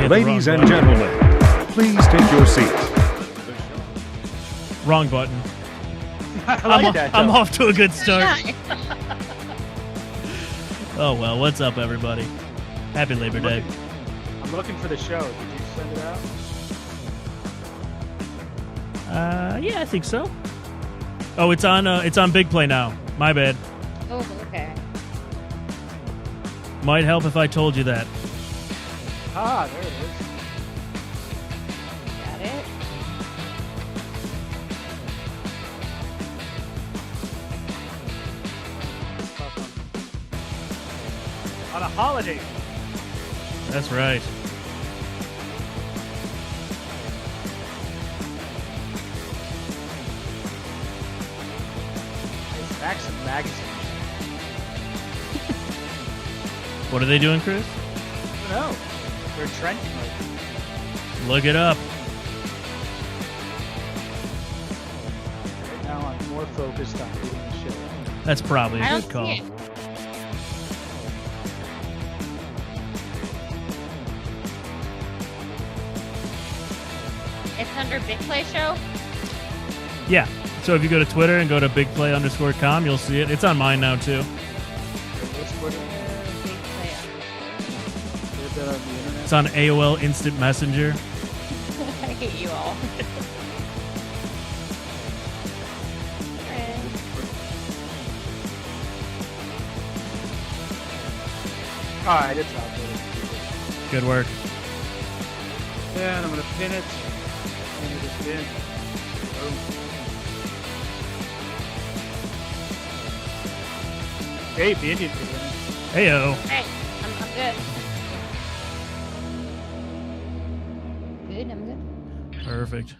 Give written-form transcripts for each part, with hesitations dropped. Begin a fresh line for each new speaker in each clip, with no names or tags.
Ladies and gentlemen, please take your seats.
Wrong button.
I'm
off to a good start. Oh, well, what's up, everybody? Happy Labor Day.
I'm looking for the show. Did you send it out?
Yeah, I think so. Oh, it's on BigPlay now. My bad.
Oh, okay.
Might help if I told you that.
Ah, there it is.
Got it.
On a holiday.
That's right.
It's Maxim Magazine.
What are they doing, Chris?
I don't know. They're trending right now.
Look it up.
Right now I'm more focused on doing the show.
That's probably a
I
good
don't
call.
see it. It's under BIGPLAY Show?
Yeah. So if you go to Twitter and go to bigplay_com, you'll see it. It's on mine now, too.
What's Twitter?
BIGPLAY.
Is that on the internet?
It's on AOL Instant Messenger.
I hate you all.
All right, it's out there.
Good work.
Yeah, and I'm gonna pin it. Pin it in. Boom. Hey, the Indian did it.
Heyo.
Hey, I'm good. Good, I'm good.
Perfect.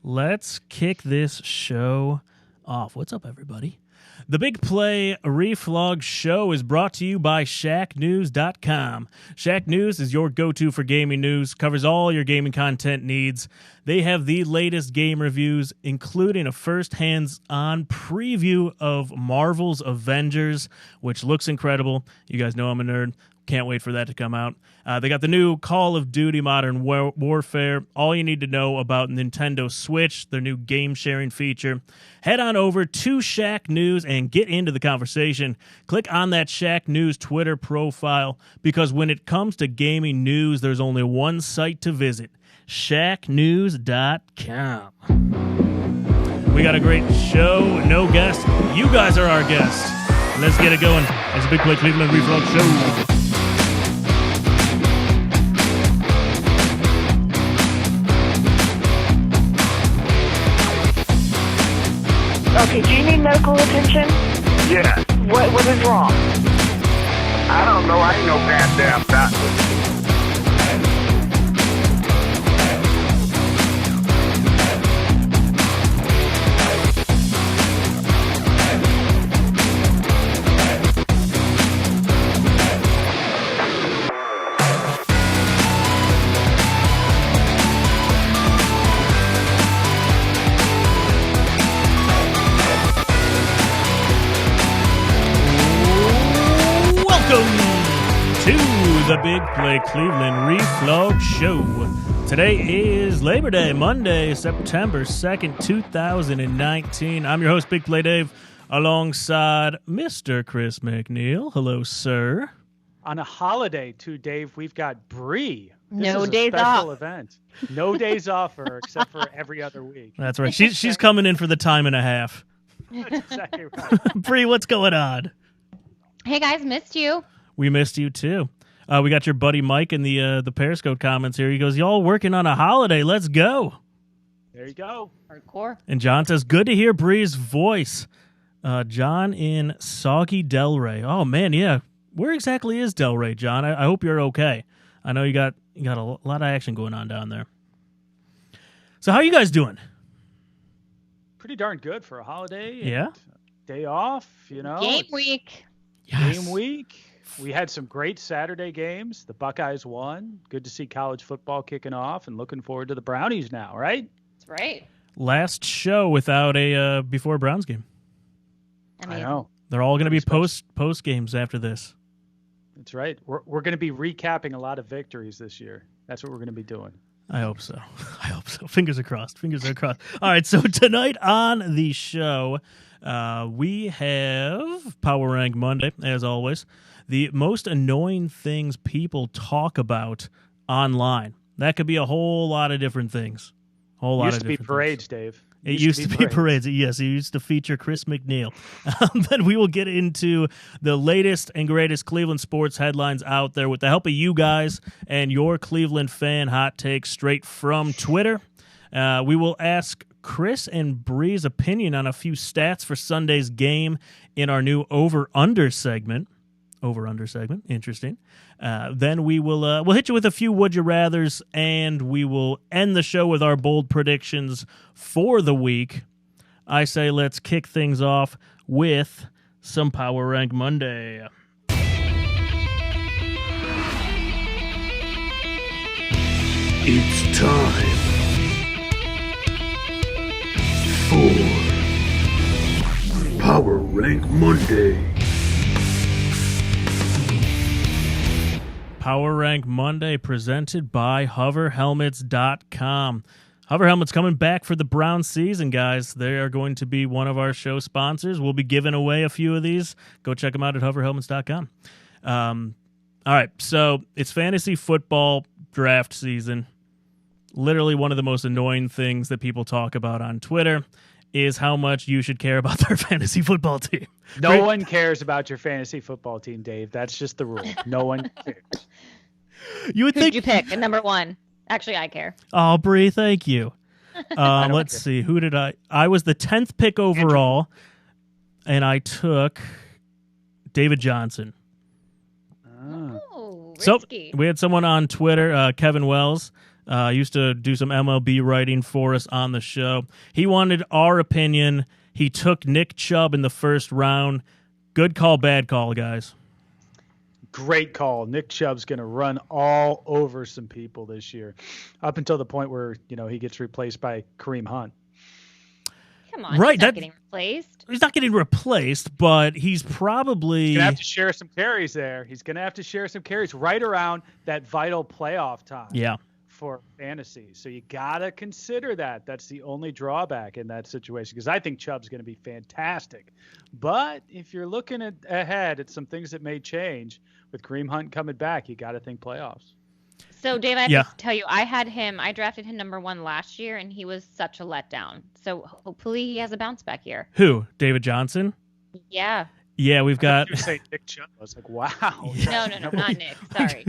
Let's kick this show off. What's up, everybody? The Big Play Reflog Show is brought to you by Shacknews.com. Shacknews is your go-to for gaming news, covers all your gaming content needs. They have the latest game reviews, including a first hands-on preview of Marvel's Avengers, which looks incredible. You guys know I'm a nerd. Can't wait for that to come out. They got the new Call of Duty Modern Warfare. All you need to know about Nintendo Switch, their new game-sharing feature. Head on over to Shack News and get into the conversation. Click on that Shack News Twitter profile, because when it comes to gaming news, there's only one site to visit, shacknews.com. We got a great show, no guests. You guys are our guests. Let's get it going. It's a Big Play Cleveland Reflog Show.
Okay, do you need medical attention?
Yeah,
What is wrong?
I don't know. I ain't no goddamn doctor.
To the Big Play Cleveland Reflog Show. Today is Labor Day, Monday, September 2nd, 2019. I'm your host, Big Play Dave, alongside Mr. Chris McNeil. Hello, sir.
On a holiday, too, Dave, we've got Bri.
No
is
days
a special
off.
event. No days off for her, except for every other week.
That's right. She's coming in for the time and a half.
That's exactly right.
Bri, what's going on?
Hey, guys, missed you.
We missed you, too. We got your buddy Mike in the Periscope comments here. He goes, y'all working on a holiday. Let's go.
There you go.
Hardcore.
And John says, good to hear Bri's voice. John in Soggy Delray. Oh, man, yeah. Where exactly is Delray, John? I hope you're okay. I know you got a lot of action going on down there. So how you guys doing?
Pretty darn good for a holiday. and
Yeah?
Day off, you know.
Game
it's
week.
Game week. We had some great Saturday games. The Buckeyes won. Good to see college football kicking off and looking forward to the Brownies now, right?
That's right.
Last show without a before Browns game.
I know.
They're all going to be
Pretty
post games after this.
That's right. We're going to be recapping a lot of victories this year. That's what we're going to be doing.
I hope so. I hope so. Fingers are crossed. Fingers are crossed. All right, so tonight on the show, we have Power Rank Monday, as always. The most annoying things people talk about online. That could be a whole lot of different things.
Used to be parades, Dave.
It used to be parades. Yes, it used to feature Chris McNeil. Then we will get into the latest and greatest Cleveland sports headlines out there with the help of you guys and your Cleveland fan hot takes straight from Twitter. We will ask Chris and Bri's opinion on a few stats for Sunday's game in our new over-under segment. Over-under segment. Interesting. Then we'll hit you with a few Would You Rathers, and we will end the show with our bold predictions for the week. I say let's kick things off with some Power Rank Monday.
It's time for Power Rank Monday.
Power Rank Monday presented by HoverHelmets.com. Hover Helmets coming back for the Brown season, guys. They are going to be one of our show sponsors. We'll be giving away a few of these. Go check them out at HoverHelmets.com. All right, so it's fantasy football draft season. Literally one of the most annoying things that people talk about on Twitter is how much you should care about their fantasy football team.
No one cares about your fantasy football team, Dave. That's just the rule. No one cares.
You would
Who'd
think
you pick at number one? Actually, I care.
Oh, Bri, thank you. Let's see. Who did I? I was the 10th pick overall, and I took David Johnson.
Oh,
So
risky.
we had someone on Twitter, Kevin Wells, used to do some MLB writing for us on the show. He wanted our opinion. He took Nick Chubb in the first round. Good call, bad call, guys.
Great call. Nick Chubb's going to run all over some people this year, up until the point where he gets replaced by Kareem Hunt.
Come on,
Right,
he's not getting replaced.
He's not getting replaced, but he's probably
He's going to have to share some carries there. He's going to have to share some carries right around that vital playoff time.
Yeah.
For fantasy. So you got to consider that. That's the only drawback in that situation, because I think Chubb's going to be fantastic. But if you're looking ahead at some things that may change with Kareem Hunt coming back, you got to think playoffs.
So, Dave, I have to tell you, I drafted him number one last year, and he was such a letdown. So hopefully he has a bounce back year.
Who? David Johnson?
Yeah.
Yeah, we've got.
You say Nick Chubb. I was like, wow.
No, not Nick. Sorry.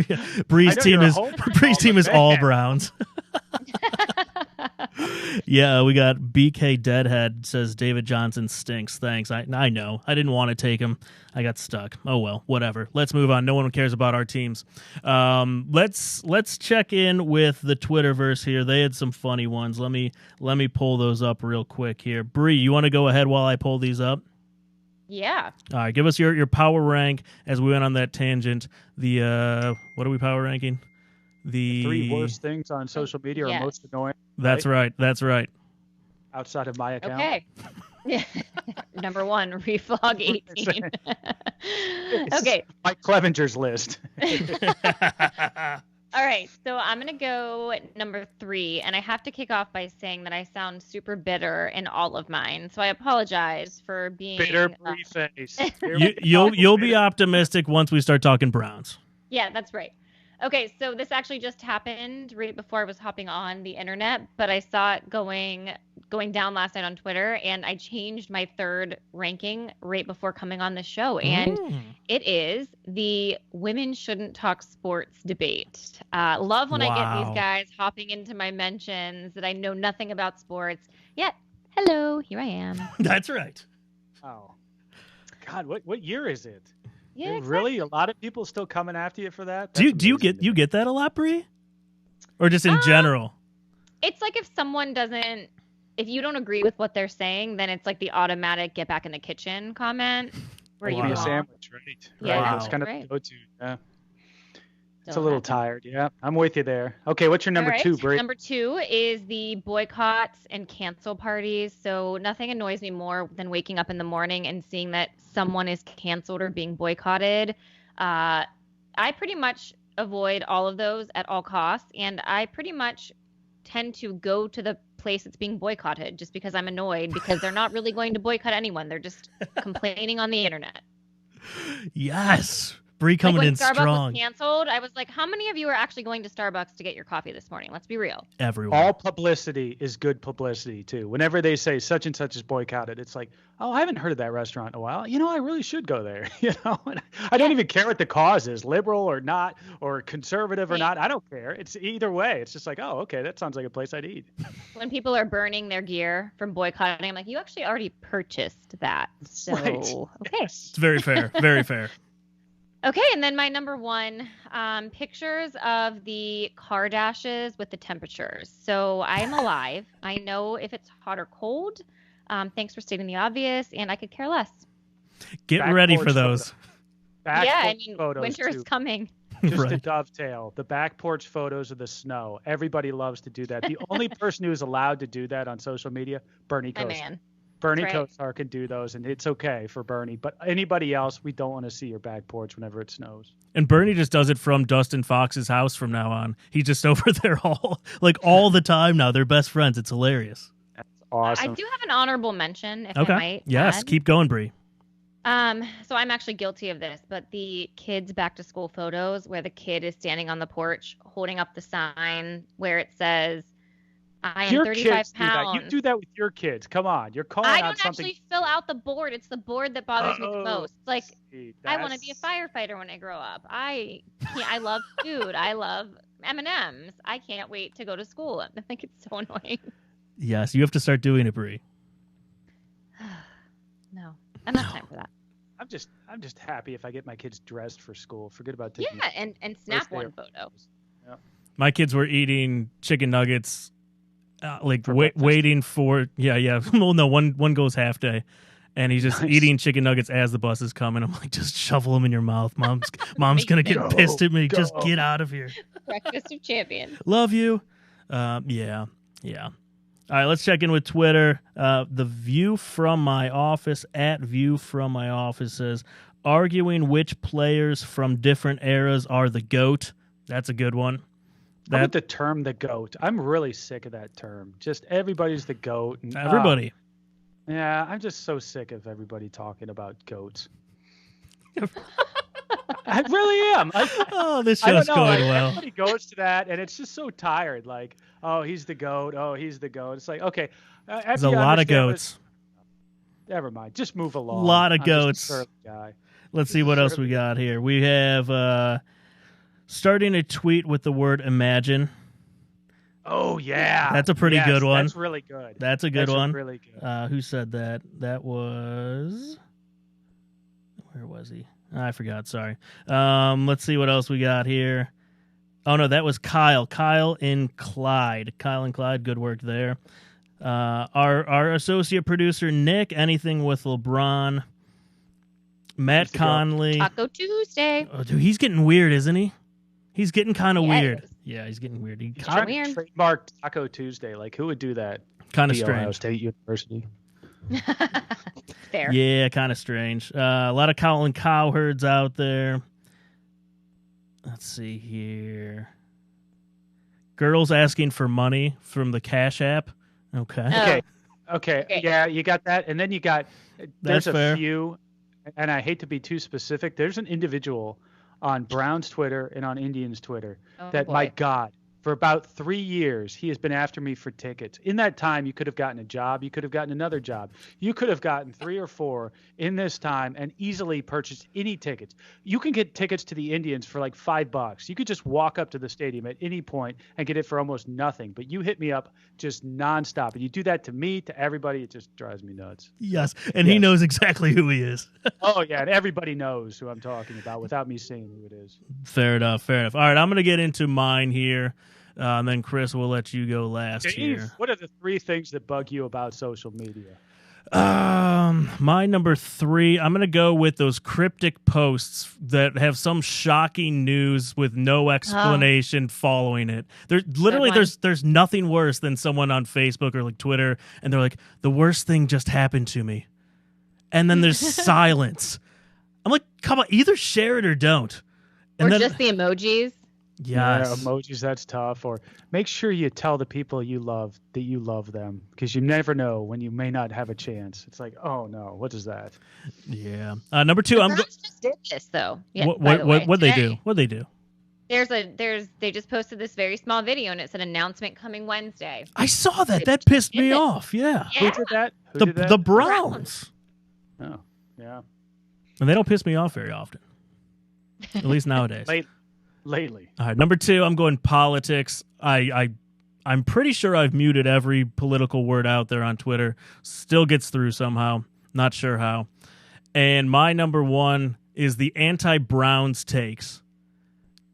Bri's team is all Browns. Yeah, we got BK Deadhead says David Johnson stinks. Thanks. I know. I didn't want to take him. I got stuck. Oh well, whatever. Let's move on. No one cares about our teams. Let's check in with the Twitterverse here. They had some funny ones. Let me pull those up real quick here. Bri, you want to go ahead while I pull these up?
Yeah.
All right, give us your power rank as we went on that tangent. The what are we power ranking? The
3 worst things on social media are most annoying.
That's right. That's right.
Outside of my account.
Okay. Number 1, Reflog 18. Okay.
Mike Clevenger's list.
All right, so I'm going to go number 3, and I have to kick off by saying that I sound super bitter in all of mine, so I apologize for being
bitter preface.
You'll be optimistic once we start talking Browns.
Yeah, that's right. Okay, so this actually just happened right before I was hopping on the internet, but I saw it going down last night on Twitter, and I changed my 3rd ranking right before coming on the show, and it is the women shouldn't talk sports debate. Love when I get these guys hopping into my mentions that I know nothing about sports, yet hello, here I am.
That's right.
Oh, God, what year is it?
Yeah,
really, a lot of people still coming after you for that.
Do you get that a lot, Bri, or just in general?
It's like if you don't agree with what they're saying, then it's like the automatic "get back in the kitchen" comment where you
be a
belong.
sandwich, right?
Yeah,
right. It's kind of the go-to. Yeah. It's a little tired. Yeah, I'm with you there. Okay, what's your number 2, Bri?
Number 2 is the boycotts and cancel parties. So nothing annoys me more than waking up in the morning and seeing that someone is canceled or being boycotted. I pretty much avoid all of those at all costs, and I pretty much tend to go to the place that's being boycotted just because I'm annoyed because they're not really going to boycott anyone. They're just complaining on the internet.
Yes. Bri coming
when
in
Starbucks
strong.
was canceled, I was like, how many of you are actually going to Starbucks to get your coffee this morning? Let's be real.
Everyone.
All publicity is good publicity too. Whenever they say such and such is boycotted, it's like, oh, I haven't heard of that restaurant in a while. I really should go there. And I don't even care what the cause is, liberal or not, or conservative or not. I don't care. It's either way. It's just like, oh, okay, that sounds like a place I'd eat.
When people are burning their gear from boycotting, I'm like, you actually already purchased that. So,
Right.
okay.
It's very fair. Very fair.
Okay, and then my number one, pictures of the car dashes with the temperatures. So I'm alive. I know if it's hot or cold. Thanks for stating the obvious, and I could care less.
Get
Back
ready
porch
for those.
Back
Yeah, I
porch
mean,
photos,
winter
too.
is coming.
Just to
Right.
dovetail, the back porch photos of the snow. Everybody loves to do that. The only person who is allowed to do that on social media, Bernie
My
Kosar.
man.
Bernie
That's right.
Kosar can do those, and it's okay for Bernie. But anybody else, we don't want to see your back porch whenever it snows.
And Bernie just does it from Dustin Fox's house from now on. He's just over there all the time now. They're best friends. It's hilarious.
That's awesome.
I do have an honorable mention, if I
Okay.
might
Yes.
add.
Keep going, Bri.
So I'm actually guilty of this, but the kids' back to school photos where the kid is standing on the porch holding up the sign where it says, I am
Your
35
kids do that.
pounds.
You do that with your kids. Come on, you're calling
I
out
don't
something.
actually fill out the board. It's the board that bothers me the most. It's like,
see,
I want to be a
that's-
firefighter when I grow up. I love food. I love M&Ms. I can't wait to go to school. I think it's so annoying.
Yes, you have to start doing it, Bri.
No, I don't have time for that.
I'm just happy if I get my kids dressed for school. Forget about taking.
Yeah, and snap
First day
one
of-
photo.
My kids were eating chicken nuggets,
For breakfast?
waiting for yeah. Well, no, one goes half day, and he's just
Nice.
eating chicken nuggets as the bus is coming. I'm like, just shovel them in your mouth, mom's gonna get
Go,
pissed at me. Just
go.
get out of here.
Breakfast of champions.
Love you. Yeah. All right, let's check in with Twitter. The View from My Office at View from My Office says, arguing which players from different eras are the GOAT. That's a good one.
How about the term "the goat"? I'm really sick of that term. Just everybody's the goat. And,
Everybody.
yeah, I'm just so sick of everybody talking about goats. I really am.
Oh, this
I
show's
don't know.
going
Like,
well.
everybody goes to that, and it's just so tired. Like, oh, he's the goat. Oh, he's the goat. It's like, okay.
There's a lot of goats.
Never mind. Just move along.
Lot of
I'm just a
goats.
surly guy.
Let's see what else we got here. We have starting a tweet with the word imagine.
Oh yeah,
That's a pretty
Yes,
good one.
That's really good.
That's a good
That's
one.
Really good.
Who said that? That was... Where was he? I forgot. Sorry. Let's see what else we got here. Oh, no, that was Kyle. Kyle in Clyde. Kyle and Clyde, good work there. Our associate producer, Nick, anything with LeBron. Matt
He's the goat.
Conley.
Taco Tuesday.
Oh, dude, he's getting weird, isn't he? He's getting kind of
Yeah, he
weird.
is.
Yeah, he's getting weird. He
He's
Kinda
trying to
weird.
trademark Taco Tuesday. Like, who would do that?
kind of
The Ohio
strange.
State University.
Fair.
Yeah, kind of strange. A lot of Colin Cowherds out there. Let's see here. Girls asking for money from the Cash App. Okay.
Oh.
Okay.
Okay.
Yeah, you got that. And then you got, there's
That's
a
fair.
few, and I hate to be too specific. There's an individual on Brown's Twitter and on Indians Twitter
Oh,
that,
boy.
my God, for about 3 years, he has been after me for tickets. In that time, you could have gotten a job. You could have gotten another job. You could have gotten 3 or 4 in this time and easily purchased any tickets. You can get tickets to the Indians for like $5. You could just walk up to the stadium at any point and get it for almost nothing. But you hit me up just nonstop. And you do that to me, to everybody. It just drives me nuts.
Yes, and he
Yes.
knows exactly who he is.
Oh, yeah. And everybody knows who I'm talking about without me saying who it is.
Fair enough. All right, I'm going to get into mine here. And then, Chris, we'll let you go last
Dave,
here.
what are the 3 things that bug you about social media?
My number 3, I'm going to go with those cryptic posts that have some shocking news with no explanation following it. There's nothing worse than someone on Facebook or like Twitter, and they're like, the worst thing just happened to me. And then there's silence. I'm like, come on, either share it or don't.
Or
then,
just the emojis.
yes.
Yeah, emojis, that's tough. Or make sure you tell the people you love that you love them, because you never know when you may not have a chance. It's like, oh no, what is that?
Yeah. Number 2,
The
I'm
Browns just did this though. Yeah.
What'd they do? What'd they do?
They just posted this very small video and it's an announcement coming Wednesday.
I saw that.
They
That
just
pissed
did
me
it.
off. Yeah.
Who did that? Who
The
did that?
the Browns.
Oh, yeah.
And they don't piss me off very often. At least nowadays.
Lately.
All right, number 2, I'm going politics. I'm pretty sure I've muted every political word out there on Twitter. Still gets through somehow. Not sure how. And my number 1 is the anti-Browns takes.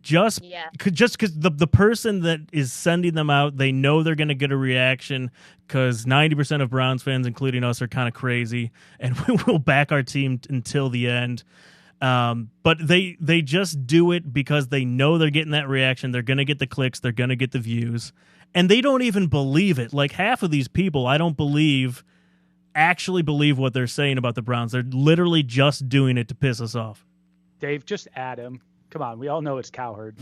Just because the person that is sending them out, they know they're going to get a reaction because 90% of Browns fans, including us, are kind of crazy, and we will back our team until the end. But they just do it because they know they're getting that reaction. They're going to get the clicks. They're going to get the views. And they don't even believe it. Like half of these people, I don't believe, actually believe what they're saying about the Browns. They're literally just doing it to piss us off.
Dave, just add him. Come on, we all know it's Cowherd.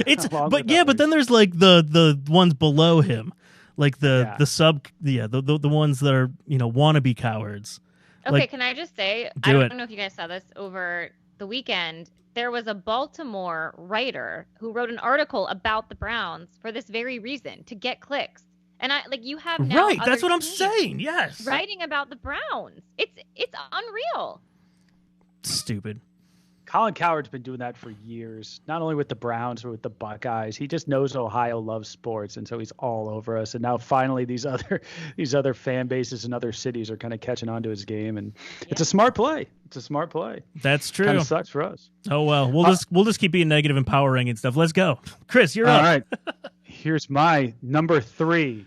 But then there's like the ones below him, like the ones that are wannabe cowards.
Okay,
Like,
can I just say, I don't know if you guys saw this over the weekend. There was a Baltimore writer who wrote an article about the Browns for this very reason, to get clicks. And you have now
right, that's
other
what I'm
teams
saying. Yes,
writing about the Browns. It's unreal.
Stupid.
Colin Cowherd's been doing that for years, not only with the Browns, but with the Buckeyes. He just knows Ohio loves sports, and so he's all over us. And now finally these other fan bases in other cities are kind of catching on to his game, and it's a smart play. It's a smart play.
That's true.
Kind of sucks for us.
Oh, well, we'll just keep being negative and power ranking stuff. Let's go. Chris, you're up.
All right. Here's my number 3.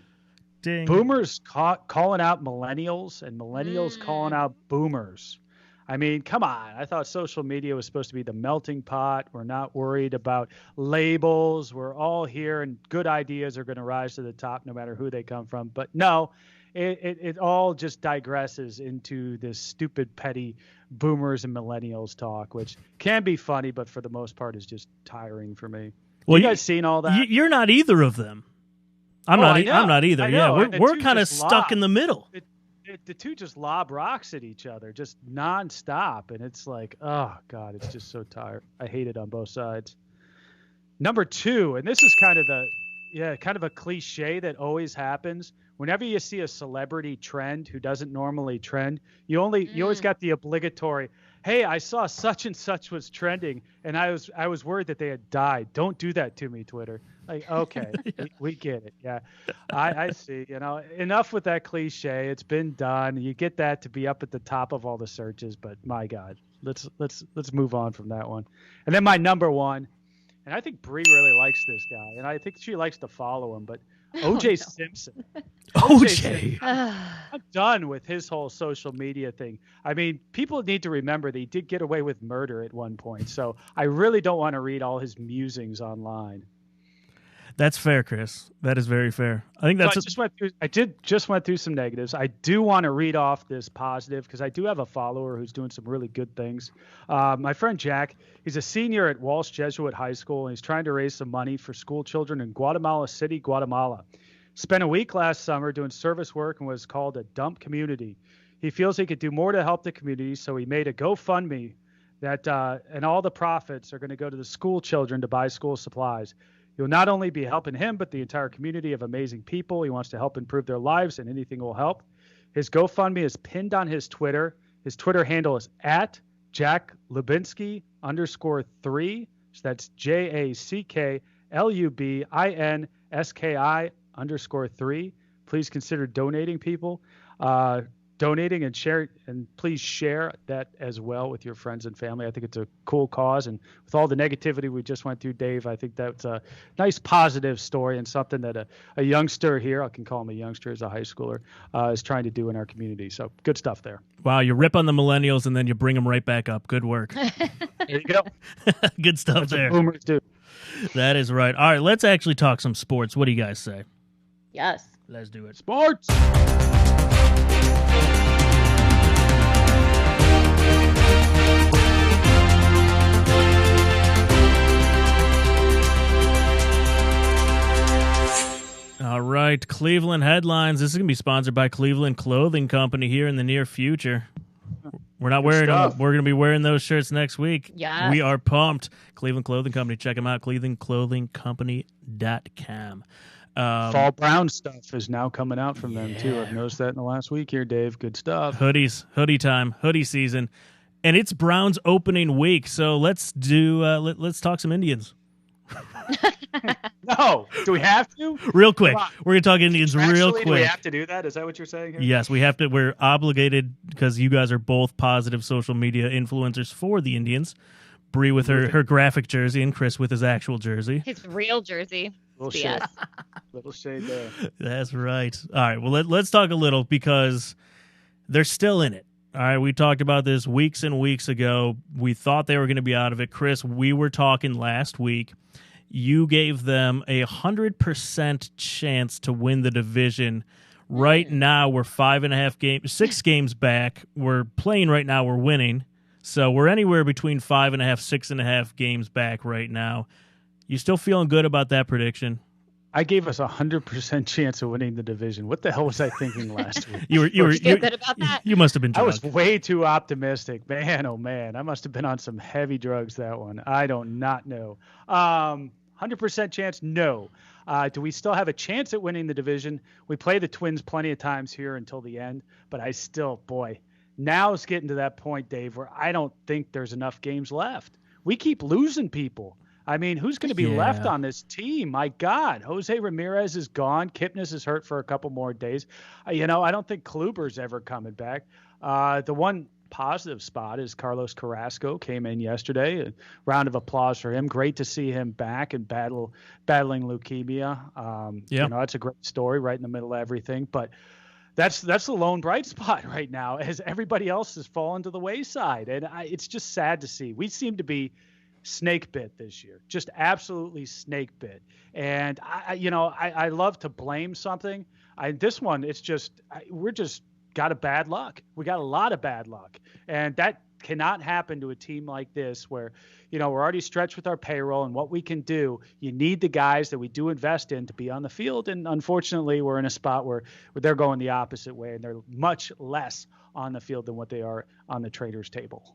Ding.
Boomers calling out millennials, and millennials calling out boomers. I mean, come on. I thought social media was supposed to be the melting pot. We're not worried about labels. We're all here, and good ideas are going to rise to the top no matter who they come from. But no, it all just digresses into this stupid, petty boomers and millennials talk, which can be funny, but for the most part is just tiring for me. Well, you guys seen all that?
You're not either of them. I'm not either.
I know.
Yeah, we're kind of stuck in the middle.
The two just lob rocks at each other, just nonstop, and it's like, oh God, it's just so tired. I hate it on both sides. Number 2, and this is kind of a cliche that always happens. Whenever you see a celebrity trend who doesn't normally trend, you always got the obligatory, hey, I saw such and such was trending, and I was worried that they had died. Don't do that to me, Twitter. Like, okay, we get it. Yeah, I see. Enough with that cliche. It's been done. You get that to be up at the top of all the searches, but my God, let's move on from that one. And then my number 1, and I think Bri really likes this guy, and I think she likes to follow him, but O.J. Simpson.
OJ.
I'm done with his whole social media thing. I mean, people need to remember that he did get away with murder at one point, so I really don't want to read all his musings online.
That's fair, Chris. That is very fair. I think that's.
So I just went through some negatives. I do want to read off this positive because I do have a follower who's doing some really good things. My friend Jack, he's a senior at Walsh Jesuit High School, and he's trying to raise some money for school children in Guatemala City, Guatemala. Spent a week last summer doing service work and was called a dump community. He feels he could do more to help the community, so he made a GoFundMe that, and all the profits are going to go to the school children to buy school supplies. You'll not only be helping him, but the entire community of amazing people. He wants to help improve their lives, and anything will help. His GoFundMe is pinned on his Twitter. His Twitter handle is at Jack Lubinsky _3. So that's JACKLUBINSKI _3. Please consider donating, people. Donating and share, and please share that as well with your friends and family. I think it's a cool cause, and with all the negativity we just went through, Dave, I think that's a nice positive story and something that a youngster here, I can call him a youngster as a high schooler, is trying to do in our community. So good stuff there.
Wow, you rip on the millennials and then you bring them right back up. Good work.
There you go.
Good stuff. That's there.
What boomers do.
That is right. All right, let's actually talk some sports. What do you guys say?
Yes.
Let's do it.
Sports.
right. Cleveland headlines. This is going to be sponsored by Cleveland Clothing Company here in the near future. We're not wearing them. We're going to be wearing those shirts next week.
Yes.
We are pumped. Cleveland Clothing Company. Check them out. ClevelandClothingCompany.com.
Fall brown stuff is now coming out from them, too. I've noticed that in the last week here, Dave. Good stuff.
Hoodies. Hoodie time. Hoodie season. And it's Browns opening week. So let's do. Let's talk some Indians.
No. Do we have to?
Real quick. We're going to talk Indians real quick.
Do we have to do that? Is that what you're saying here?
Yes, we have to. We're obligated because you guys are both positive social media influencers for the Indians. Bri with her graphic jersey and Chris with his actual jersey.
His real jersey.
Little shade there.
That's right. All right, well, let's talk a little because they're still in it. All right, we talked about this weeks and weeks ago. We thought they were going to be out of it. Chris, we were talking last week. You gave them 100% chance to win the division. Right now, we're 6 games back. We're playing right now. We're winning. So we're anywhere between 5.5, 6.5 games back right now. You still feeling good about that prediction?
I gave us 100% chance of winning the division. What the hell was I thinking last week?
You were
good about that?
You must have been drunk.
I was way too optimistic. Man, oh man. I must have been on some heavy drugs that one. I don't not know. 100% chance, no. Do we still have a chance at winning the division? We play the Twins plenty of times here until the end, but I still, now it's getting to that point, Dave, where I don't think there's enough games left. We keep losing people. I mean, who's going to be left on this team? My God, Jose Ramirez is gone. Kipnis is hurt for a couple more days. I don't think Kluber's ever coming back. The one positive spot is Carlos Carrasco came in yesterday. A round of applause for him. Great to see him back and battling leukemia. That's a great story right in the middle of everything. But that's the lone bright spot right now, as everybody else has fallen to the wayside, and it's just sad to see. We seem to be snake bit this year, just absolutely snake bit. And I love to blame something. This one, it's just we're just got a bad luck. We got a lot of bad luck, and that cannot happen to a team like this where we're already stretched with our payroll and what we can do. You need the guys that we do invest in to be on the field, and unfortunately we're in a spot where they're going the opposite way, and they're much less on the field than what they are on the traders table.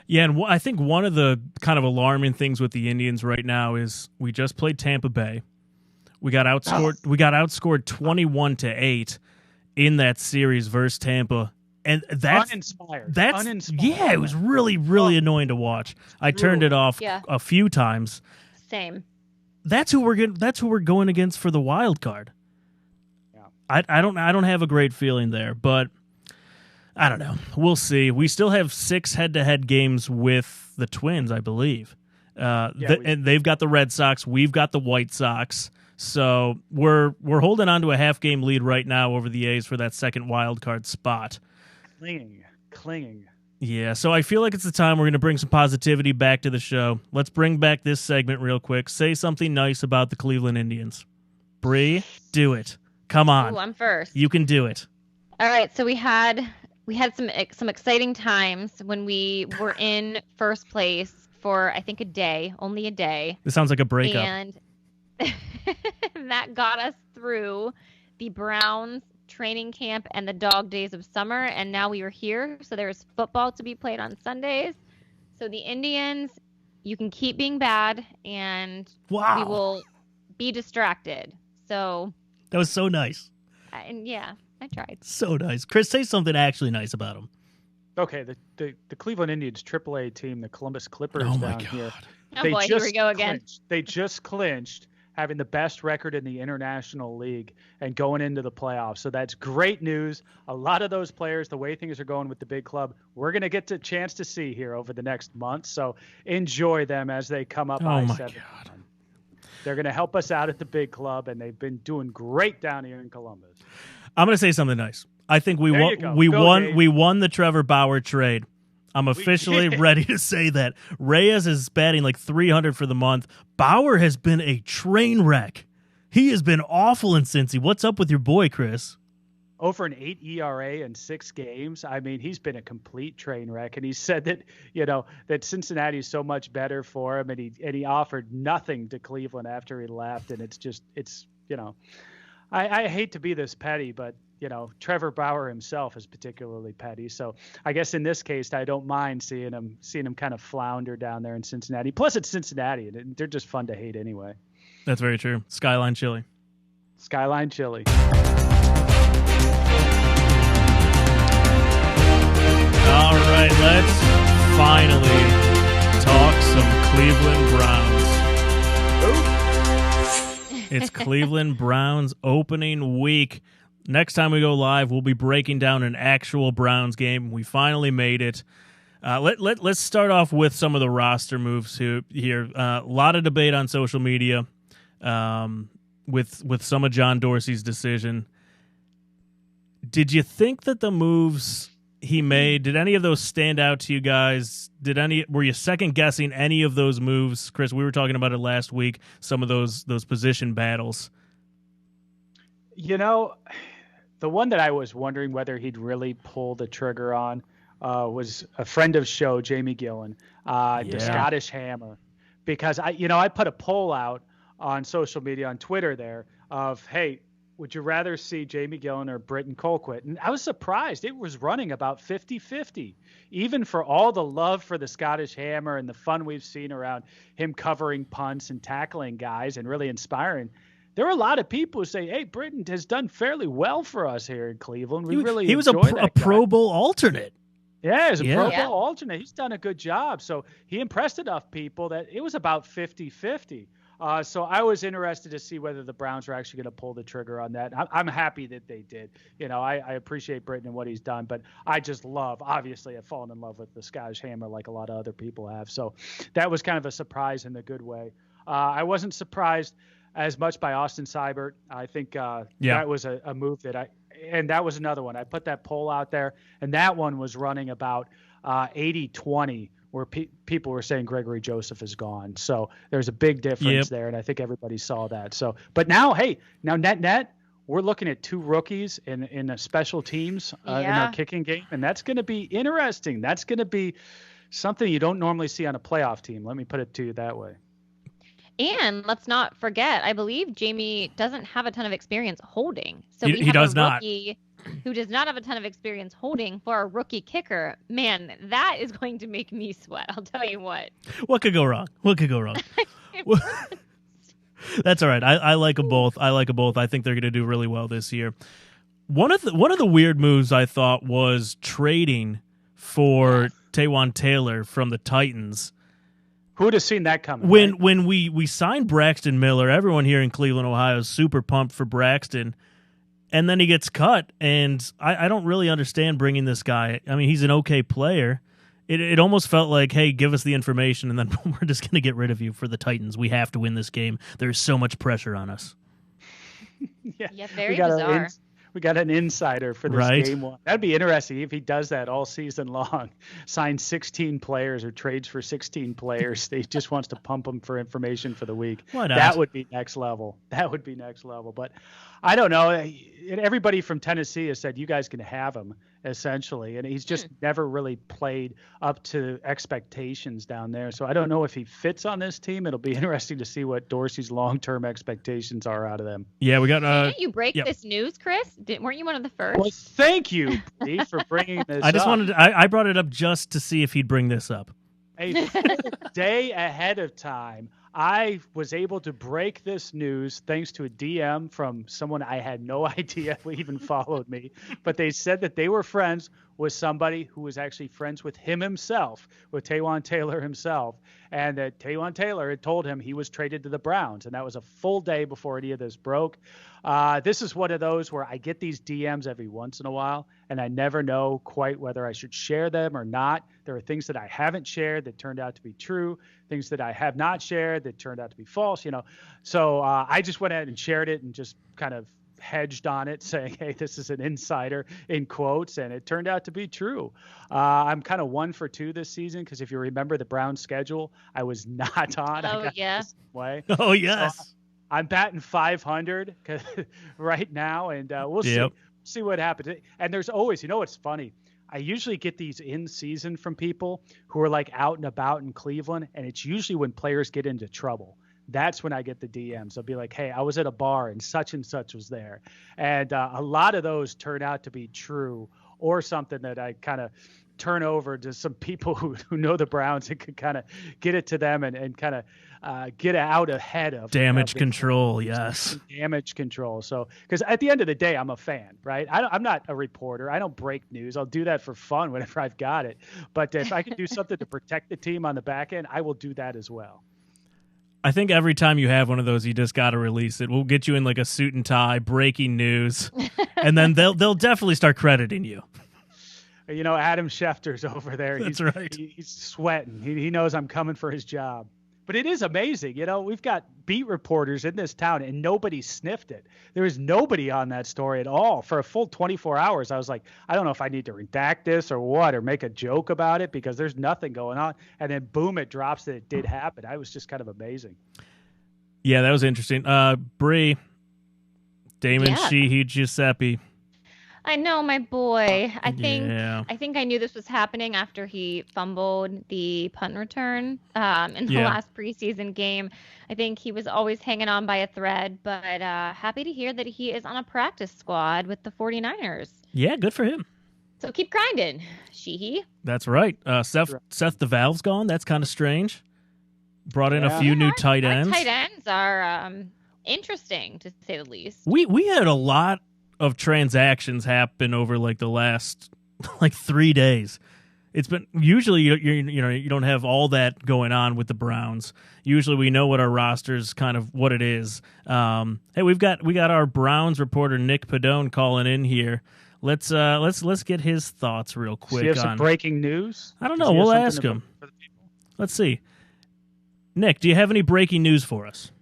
Yeah, and I think one of the kind of alarming things with the Indians right now is we just played Tampa Bay. We got outscored 21-8 in that series versus Tampa. And that's
uninspired.
Yeah, it was really, really annoying to watch. I turned it off a few times.
Same.
That's who we're going against for the wild card.
Yeah.
I don't have a great feeling there, but I don't know. We'll see. We still have 6 head-to-head games with the Twins, I believe. And they've got the Red Sox. We've got the White Sox. So we're holding on to a half-game lead right now over the A's for that second wild card spot.
Clinging.
Yeah, so I feel like it's the time we're going to bring some positivity back to the show. Let's bring back this segment real quick. Say something nice about the Cleveland Indians. Bri, do it. Come on.
Ooh, I'm first.
You can do it.
All right, so we had some exciting times when we were in first place for, I think, only a day.
This sounds like a breakup.
And that got us through the Browns training camp and the dog days of summer, and now we are here. So there's football to be played on Sundays. So the Indians, you can keep being bad, and we will be distracted. So
that was so nice.
And I tried.
So nice. Chris, say something actually nice about them.
Okay, the Cleveland Indians AAA team, the Columbus Clippers here.
Oh boy, here we go again.
They just clinched having the best record in the International League and going into the playoffs. So that's great news. A lot of those players, the way things are going with the big club, we're going to get a chance to see here over the next month. So enjoy them as they come up I-7. They're going to help us out at the big club, and they've been doing great down here in Columbus.
I'm going to say something nice. I think we won the Trevor Bauer trade. I'm officially ready to say that. Reyes is batting like 300 for the month. Bauer has been a train wreck. He has been awful in Cincy. What's up with your boy, Chris?
Over an 8 ERA in 6 games. I mean, he's been a complete train wreck. And he said that, that Cincinnati is so much better for him. And he offered nothing to Cleveland after he left. And it's I hate to be this petty, but Trevor Bauer himself is particularly petty. So I guess in this case, I don't mind seeing him kind of flounder down there in Cincinnati. Plus, it's Cincinnati, and they're just fun to hate anyway.
That's very true. Skyline Chili.
Skyline Chili.
All right, let's finally talk some Cleveland Browns. It's Cleveland Browns opening week. Next time we go live, we'll be breaking down an actual Browns game. We finally made it. Let's start off with some of the roster moves here. A lot of debate on social media with some of John Dorsey's decision. Did you think that the moves he made, did any of those stand out to you guys? Were you second guessing any of those moves? Chris, we were talking about it last week, some of those position battles.
The one that I was wondering whether he'd really pull the trigger on was a friend of show, Jamie Gillen, the Scottish Hammer, because I put a poll out on social media, on Twitter there, of, hey, would you rather see Jamie Gillen or Britton Colquitt? And I was surprised. It was running about 50-50. Even for all the love for the Scottish Hammer and the fun we've seen around him covering punts and tackling guys and really inspiring, there were a lot of people who say, hey, Britton has done fairly well for us here in Cleveland. He was
a Pro Bowl alternate.
Yeah, as a Pro Bowl alternate. He's done a good job. So he impressed enough people that it was about 50-50. So I was interested to see whether the Browns were actually going to pull the trigger on that. I'm happy that they did. I appreciate Britton and what he's done, but I just obviously I've fallen in love with the Scottish Hammer like a lot of other people have. So that was kind of a surprise in the good way. I wasn't surprised as much by Austin Seibert. I think that was a move and that was another one. I put that poll out there, and that one was running about 80-20, where people were saying Gregory Joseph is gone. So there's a big difference there, and I think everybody saw that. So, but now net, we're looking at two rookies in a special teams in our kicking game, and that's going to be interesting. That's going to be something you don't normally see on a playoff team. Let me put it to you that way.
And let's not forget, I believe Jamie doesn't have a ton of experience holding. So
he does not.
Who does not have a ton of experience holding for a rookie kicker. Man, that is going to make me sweat. I'll tell you what.
What could go wrong? That's all right. I like them both. I think they're going to do really well this year. One of the weird moves I thought was trading for Taywan Taylor from the Titans.
Who would have seen that coming?
When we signed Braxton Miller, everyone here in Cleveland, Ohio is super pumped for Braxton, and then he gets cut, and I don't really understand bringing this guy. I mean, he's an okay player. It almost felt like, hey, give us the information, and then we're just going to get rid of you for the Titans. We have to win this game. There's so much pressure on us.
Yeah, very bizarre.
We got an insider for this game one. That'd be interesting if he does that all season long. Signs 16 players or trades for 16 players. He just wants to pump them for information for the week.
Why not?
That would be next level. But I don't know. Everybody from Tennessee has said you guys can have him, essentially. And he's just never really played up to expectations down there. So I don't know if he fits on this team. It'll be interesting to see what Dorsey's long-term expectations are out of them.
Yeah, we got...
Didn't you break this news, Chris? Weren't you one of the first?
Well, thank you, Steve, for bringing this up.
I just wanted to, I brought it up just to see if he'd bring this up.
A full day ahead of time, I was able to break this news thanks to a DM from someone I had no idea even followed me. But they said that they were friends with somebody who was actually friends with him himself, with Taywan Taylor himself. And that Taywan Taylor had told him he was traded to the Browns. And that was a full day before any of this broke. This is one of those where I get these DMs every once in a while, and I never know quite whether I should share them or not. There are things that I haven't shared that turned out to be true, things that I have not shared that turned out to be false, So I just went ahead and shared it and just kind of hedged on it, saying, hey, this is an insider in quotes, and it turned out to be true. I'm kind of 1 for 2 this season because if you remember the Browns schedule, I was not on.
Oh, yeah.
Way.
Oh, yes.
So I'm batting 500 right now, and we'll see what happens. And there's always, what's funny? I usually get these in season from people who are like out and about in Cleveland, and it's usually when players get into trouble. that's when I get the DMs. I'll be like, hey, I was at a bar and such was there. And a lot of those turn out to be true or something that I kind of turn over to some people who know the Browns and could kind of get it to them and kind of get out ahead of
damage control. Yes.
Damage control. So, because at the end of the day, I'm a fan, right? I'm not a reporter. I don't break news. I'll do that for fun whenever I've got it. But if I can do something to protect the team on the back end, I will do that as well.
I think every time you have one of those, you just got to release it. We'll get you in like a suit and tie, breaking news, and then they'll definitely start crediting you.
Adam Schefter's over there.
That's right.
He's sweating. He knows I'm coming for his job. But it is amazing. We've got beat reporters in this town, and nobody sniffed it. There was nobody on that story at all for a full 24 hours. I was like, I don't know if I need to redact this or what, or make a joke about it, because there's nothing going on. And then boom, it drops that it did happen. I was just kind of amazing.
Yeah, that was interesting. Bri, Damon Sheehy Giuseppe.
I know, my boy. I think I knew this was happening after he fumbled the punt return in the last preseason game. I think he was always hanging on by a thread, but happy to hear that he is on a practice squad with the 49ers.
Yeah, good for him.
So keep grinding, Sheehy.
That's right. Seth the Valve's gone. That's kind of strange. Brought in a few new tight ends.
Tight ends are interesting, to say the least.
We had a lot of transactions happen over like the last 3 days. It's been usually you don't have all that going on with the Browns. Usually we know what our roster's kind of what it is. Hey, we got our Browns reporter Nick Padone calling in here. Let's get his thoughts real quick.
Does he have some breaking news?
I don't know. We'll ask him. Let's see. Nick, do you have any breaking news for us?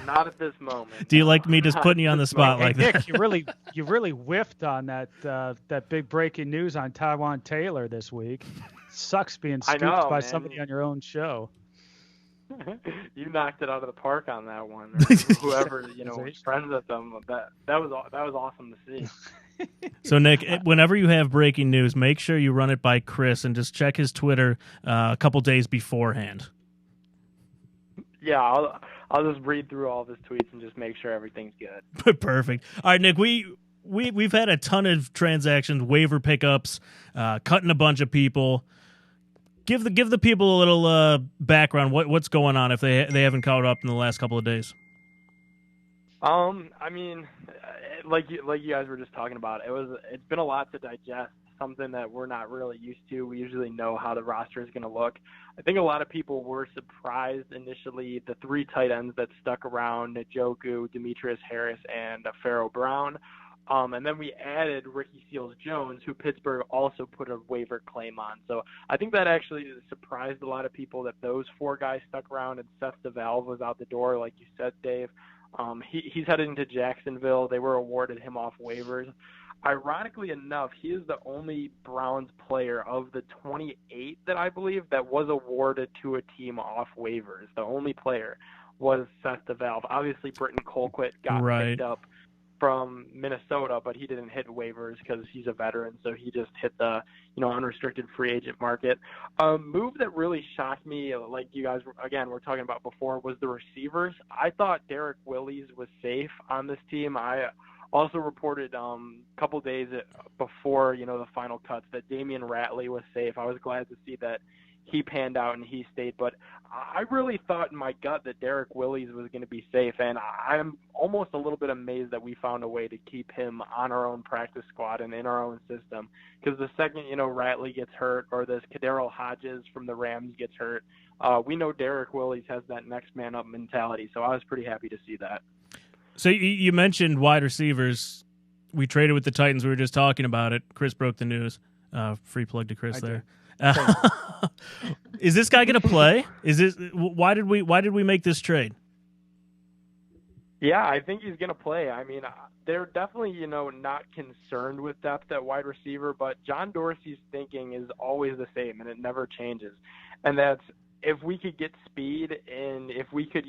Not at this moment.
Do you like me just putting you on the spot like that?
Nick, you really whiffed on that big breaking news on Taiwan Taylor this week. Sucks being scooped by somebody on your own show.
You knocked it out of the park on that one. Whoever was friends with them, that was awesome to see.
So Nick, whenever you have breaking news, make sure you run it by Chris and just check his Twitter a couple days beforehand.
Yeah, I'll just read through all of his tweets and just make sure everything's good.
Perfect. All right, Nick, we've had a ton of transactions, waiver pickups, cutting a bunch of people. Give the people a little background. What's going on if they haven't caught up in the last couple of days?
I mean, like you guys were just talking about, it's been a lot to digest. Something that we're not really used to. We usually know how the roster is going to look. I think a lot of people were surprised initially, the 3 tight ends that stuck around, Njoku, Demetrius Harris, and Pharaoh Brown. And then we added Ricky Seals-Jones, who Pittsburgh also put a waiver claim on. So I think that actually surprised a lot of people that those 4 guys stuck around and Seth the Valve was out the door, like you said, Dave. He's headed into Jacksonville. They were awarded him off waivers. Ironically enough, he is the only Browns player of the 28 that I believe that was awarded to a team off waivers. The only player was Seth the Valve. Obviously, Britton Colquitt got picked up from Minnesota, but he didn't hit waivers because he's a veteran, so he just hit the unrestricted free agent market. Move that really shocked me, like you guys were talking about before, was the receivers. I thought Derek Willis was safe on this team. I also reported a couple days before the final cuts that Damian Ratley was safe. I was glad to see that he panned out and he stayed, but I really thought in my gut that Derek Willis was going to be safe, and I'm almost a little bit amazed that we found a way to keep him on our own practice squad and in our own system, because the second Ratley gets hurt or this Kadarius Hodges from the Rams gets hurt, we know Derek Willis has that next man up mentality, so I was pretty happy to see that.
So you mentioned wide receivers. We traded with the Titans. We were just talking about it. Chris broke the news. Free plug to Chris there. Is this guy going to play? Why did we make this trade?
Yeah, I think he's going to play. I mean, they're definitely, not concerned with depth at wide receiver, but John Dorsey's thinking is always the same, and it never changes. And that's, if we could get speed and if we could,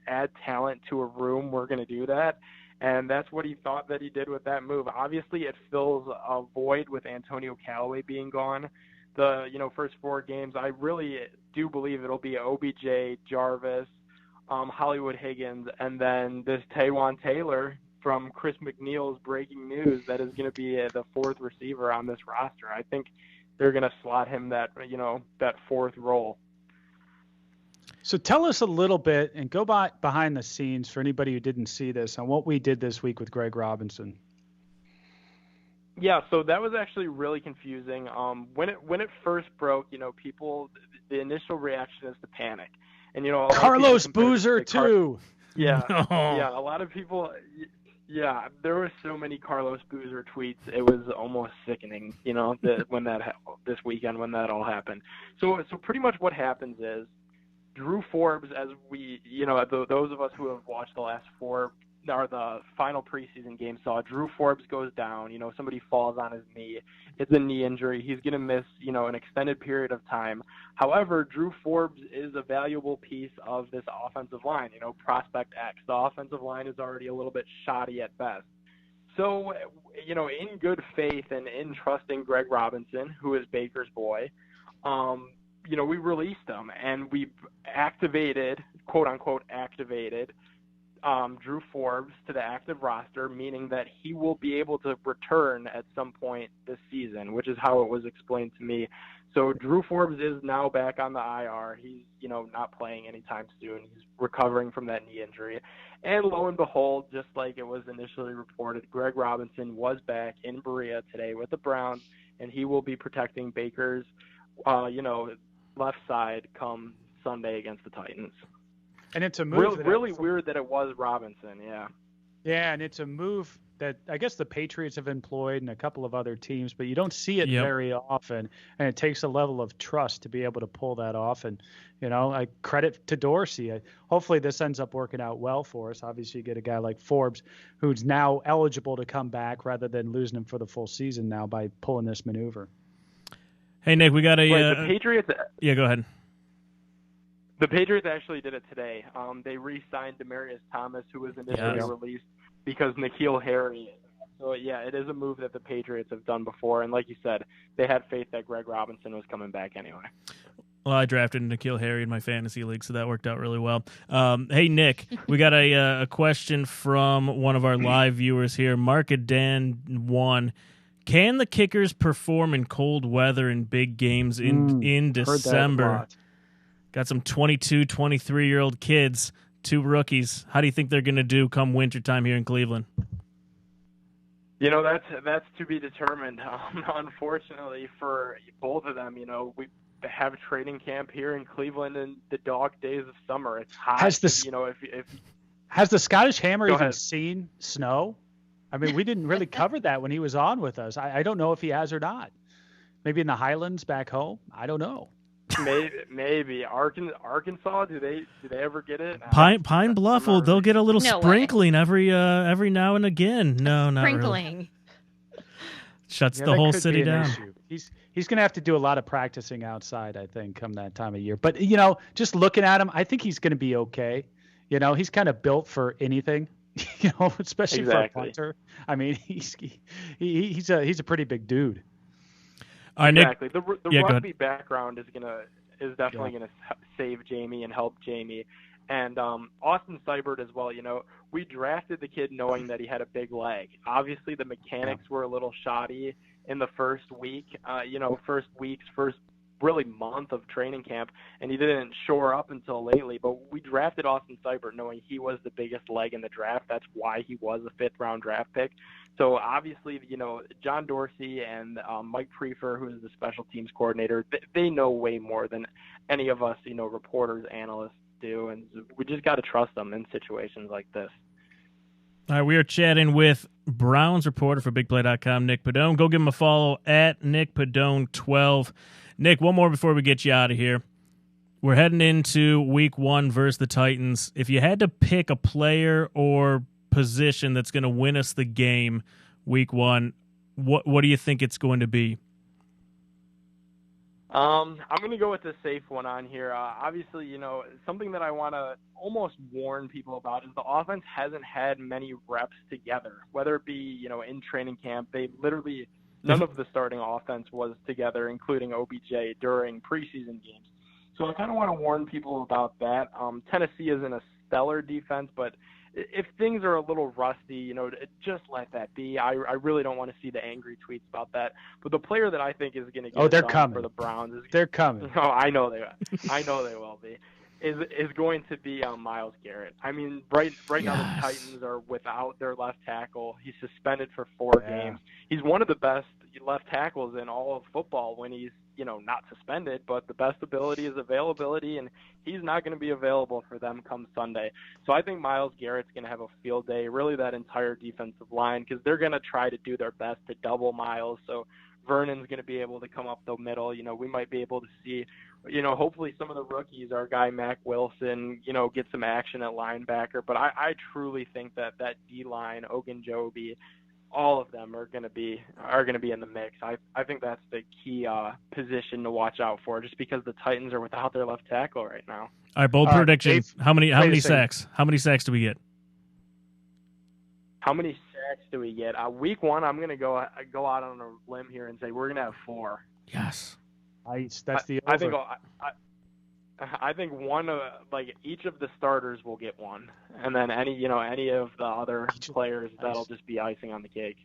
add talent to a room, we're going to do that. And that's what he thought that he did with that move. Obviously, it fills a void with Antonio Callaway being gone. the first 4 games, I really do believe it'll be OBJ, Jarvis, Hollywood Higgins, and then this Taywan Taylor from Chris McNeil's breaking news that is going to be the 4th receiver on this roster. I think they're going to slot him that 4th role.
So tell us a little bit and go behind the scenes for anybody who didn't see this on what we did this week with Greg Robinson.
Yeah, so that was actually really confusing. When it first broke, people, the initial reaction is to panic, and
Carlos Boozer too.
Yeah, a lot of people. Yeah, there were so many Carlos Boozer tweets. It was almost sickening, this weekend when that all happened. So pretty much what happens is Drew Forbes, as we, those of us who have watched the last 4 or the final preseason game saw, Drew Forbes goes down. Somebody falls on his knee. It's a knee injury. He's going to miss, an extended period of time. However, Drew Forbes is a valuable piece of this offensive line, Prospect X. The offensive line is already a little bit shoddy at best. So, in good faith and in trusting Greg Robinson, who is Baker's boy, we released him and we activated, quote unquote, Drew Forbes to the active roster, meaning that he will be able to return at some point this season, which is how it was explained to me. So Drew Forbes is now back on the IR. He's, not playing anytime soon. He's recovering from that knee injury. And lo and behold, just like it was initially reported, Greg Robinson was back in Berea today with the Browns, and he will be protecting Baker's, left side come Sunday against the Titans.
And it's a move
really weird that it was Robinson, yeah.
Yeah, and it's a move that I guess the Patriots have employed and a couple of other teams, but you don't see it very often, and it takes a level of trust to be able to pull that off. And, I credit to Dorsey. Hopefully this ends up working out well for us. Obviously, you get a guy like Forbes who's now eligible to come back rather than losing him for the full season now by pulling this maneuver.
Hey, Nick, we got
the Patriots.
Yeah, go ahead.
The Patriots actually did it today. They re-signed Demaryius Thomas, who was initially released because N'Keal Harry. So, yeah, it is a move that the Patriots have done before. And like you said, they had faith that Greg Robinson was coming back anyway.
Well, I drafted N'Keal Harry in my fantasy league, so that worked out really well. Hey, Nick, we got a question from one of our live viewers here, Markadan1. Can the kickers perform in cold weather in big games in December? Got some 22, 23-year-old kids, 2 rookies. How do you think they're going to do come wintertime here in Cleveland?
That's to be determined. Unfortunately for both of them, we have training camp here in Cleveland in the dog days of summer. It's hot. Has
the Scottish Hammer even seen snow? I mean, we didn't really cover that when he was on with us. I don't know if he has or not. Maybe in the Highlands back home. I don't know.
Maybe Arkansas. Do they ever get it?
Pine Bluff, they'll get a little sprinkling every now and again. No, not
sprinkling.
Really. Shuts the whole city down.
He's going to have to do a lot of practicing outside, I think, come that time of year. But just looking at him, I think he's going to be okay. He's kind of built for anything. Especially for a punter. I mean, he's a pretty big dude.
Exactly. The rugby background is definitely gonna save Jamie and help Jamie, and Austin Seibert as well. We drafted the kid knowing that he had a big leg. Obviously, the mechanics were a little shoddy in the first week. First really month of training camp, and he didn't shore up until lately. But we drafted Austin Seibert knowing he was the biggest leg in the draft. That's why he was a 5th-round draft pick. So obviously, John Dorsey and Mike Prefer, who is the special teams coordinator, they know way more than any of us, reporters, analysts do, and we just got to trust them in situations like this.
All right, we are chatting with Browns reporter for BigPlay.com, Nick Padone. Go give him a follow at Nick Padone12. Nick, one more before we get you out of here. We're heading into week 1 versus the Titans. If you had to pick a player or position that's going to win us the game week 1, what do you think it's going to be?
I'm going to go with the safe one on here. Obviously, something that I want to almost warn people about is the offense hasn't had many reps together, whether it be, in training camp. They literally None of the starting offense was together, including OBJ, during preseason games. So I kind of want to warn people about that. Tennessee isn't a stellar defense, but if things are a little rusty, just let that be. I really don't want to see the angry tweets about that. But the player that I think is going to get it done for the Browns is
they're coming.
Oh, I know they will be. Is going to be Myles Garrett. I mean, right now the Titans are without their left tackle. He's suspended for 4 games. He's one of the best left tackles in all of football when he's not suspended, but the best ability is availability, and he's not going to be available for them come Sunday. So I think Myles Garrett's going to have a field day, really that entire defensive line, because they're going to try to do their best to double Myles. So Vernon's going to be able to come up the middle. We might be able to see, hopefully some of the rookies, our guy Mac Wilson, get some action at linebacker. But I truly think that D-line, Ogunjobi, all of them are going to be in the mix. I think that's the key position to watch out for, just because the Titans are without their left tackle right now.
All right, bold prediction.
Dave,
how many sacks? How many sacks do we get?
How many sacks do we get? Week 1, I'm going to go out on a limb here and say we're going to have 4.
Yes.
That's the over.
I think one of each of the starters will get 1, and then any of the other players, that'll just be icing on the cake.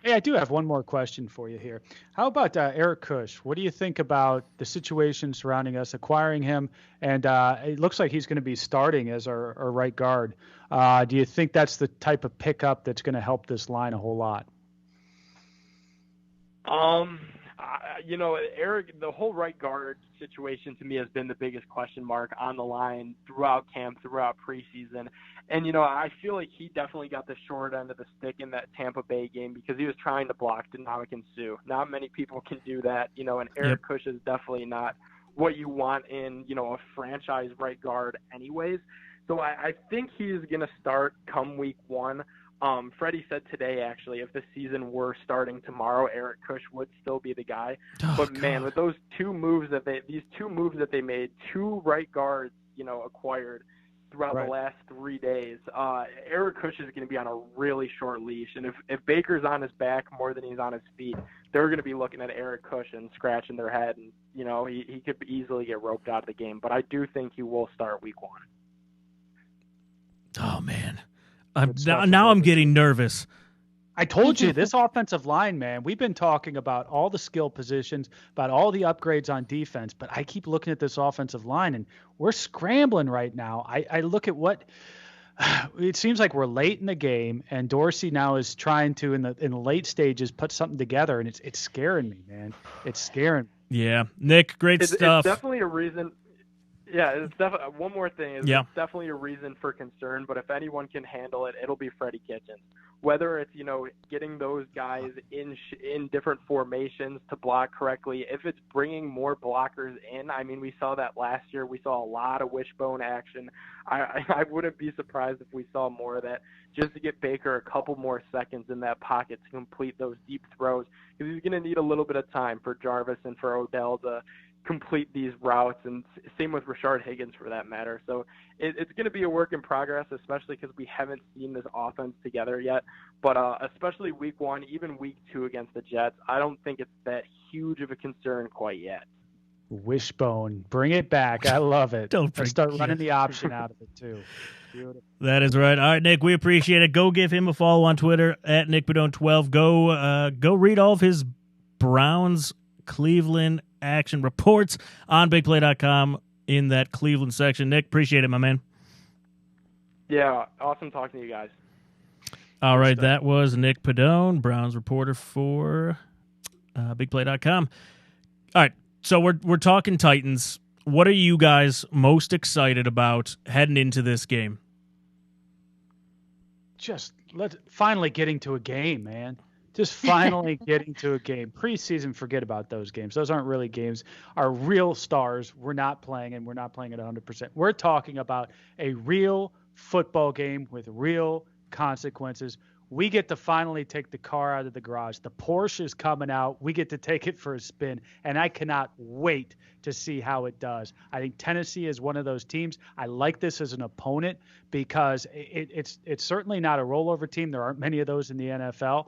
Hey, I do have one more question for you here. How about Eric Kush? What do you think about the situation surrounding us acquiring him? And it looks like he's going to be starting as our right guard. Do you think that's the type of pickup that's going to help this line a whole lot?
Eric, the whole right guard situation to me has been the biggest question mark on the line throughout camp, throughout preseason. And, I feel like he definitely got the short end of the stick in that Tampa Bay game because he was trying to block Ndamukong Suh. Not many people can do that, and Eric Kush is definitely not what you want in, a franchise right guard anyways. So I think he's going to start come week 1. Freddie said today, actually, if the season were starting tomorrow, Eric Kush would still be the guy. Man, with those two moves that they made, 2 right guards, acquired throughout the last 3 days, Eric Kush is going to be on a really short leash. And if Baker's on his back more than he's on his feet, they're going to be looking at Eric Kush and scratching their head. And, he could easily get roped out of the game. But I do think he will start week 1.
Oh, man. Now I'm getting nervous.
I told you, this offensive line, man, we've been talking about all the skill positions, about all the upgrades on defense, but I keep looking at this offensive line, and we're scrambling right now. I look at what – it seems like we're late in the game, and Dorsey now is trying to, in the late stages, put something together, and it's scaring me, man. It's scaring me.
Yeah. Nick, great stuff.
It's definitely a reason – yeah, it's definitely one more thing. It's definitely a reason for concern, but if anyone can handle it, it'll be Freddie Kitchens. Whether it's, getting those guys in different formations to block correctly, if it's bringing more blockers in. I mean, we saw that last year. We saw a lot of wishbone action. I wouldn't be surprised if we saw more of that, just to get Baker a couple more seconds in that pocket to complete those deep throws, because he's going to need a little bit of time for Jarvis and for Odell to complete these routes, and same with Rashard Higgins for that matter. So it's going to be a work in progress, especially because we haven't seen this offense together yet. But especially week 1, even week 2 against the Jets, I don't think it's that huge of a concern quite yet.
Wishbone, bring it back. I love it. Let's start running the option out of it too. Beautiful.
That is right. All right, Nick, we appreciate it. Go give him a follow on Twitter at NickBedone12. Go read all of his Browns Cleveland action reports on BigPlay.com in that Cleveland section. Nick, appreciate it, my man.
Yeah, awesome talking to you guys.
All right, that was Nick Pedone, Browns reporter for BigPlay.com. All right, so we're talking Titans. What are you guys most excited about heading into this game?
Just finally getting to a game, man. Just finally getting to a game. Preseason, forget about those games. Those aren't really games. Our real stars, we're not playing, and we're not playing at 100%. We're talking about a real football game with real consequences. we get to finally take the car out of the garage. The Porsche is coming out. We get to take it for a spin, and I cannot wait to see how it does. I think Tennessee is one of those teams. I like this as an opponent because it's certainly not a rollover team. There aren't many of those in the NFL,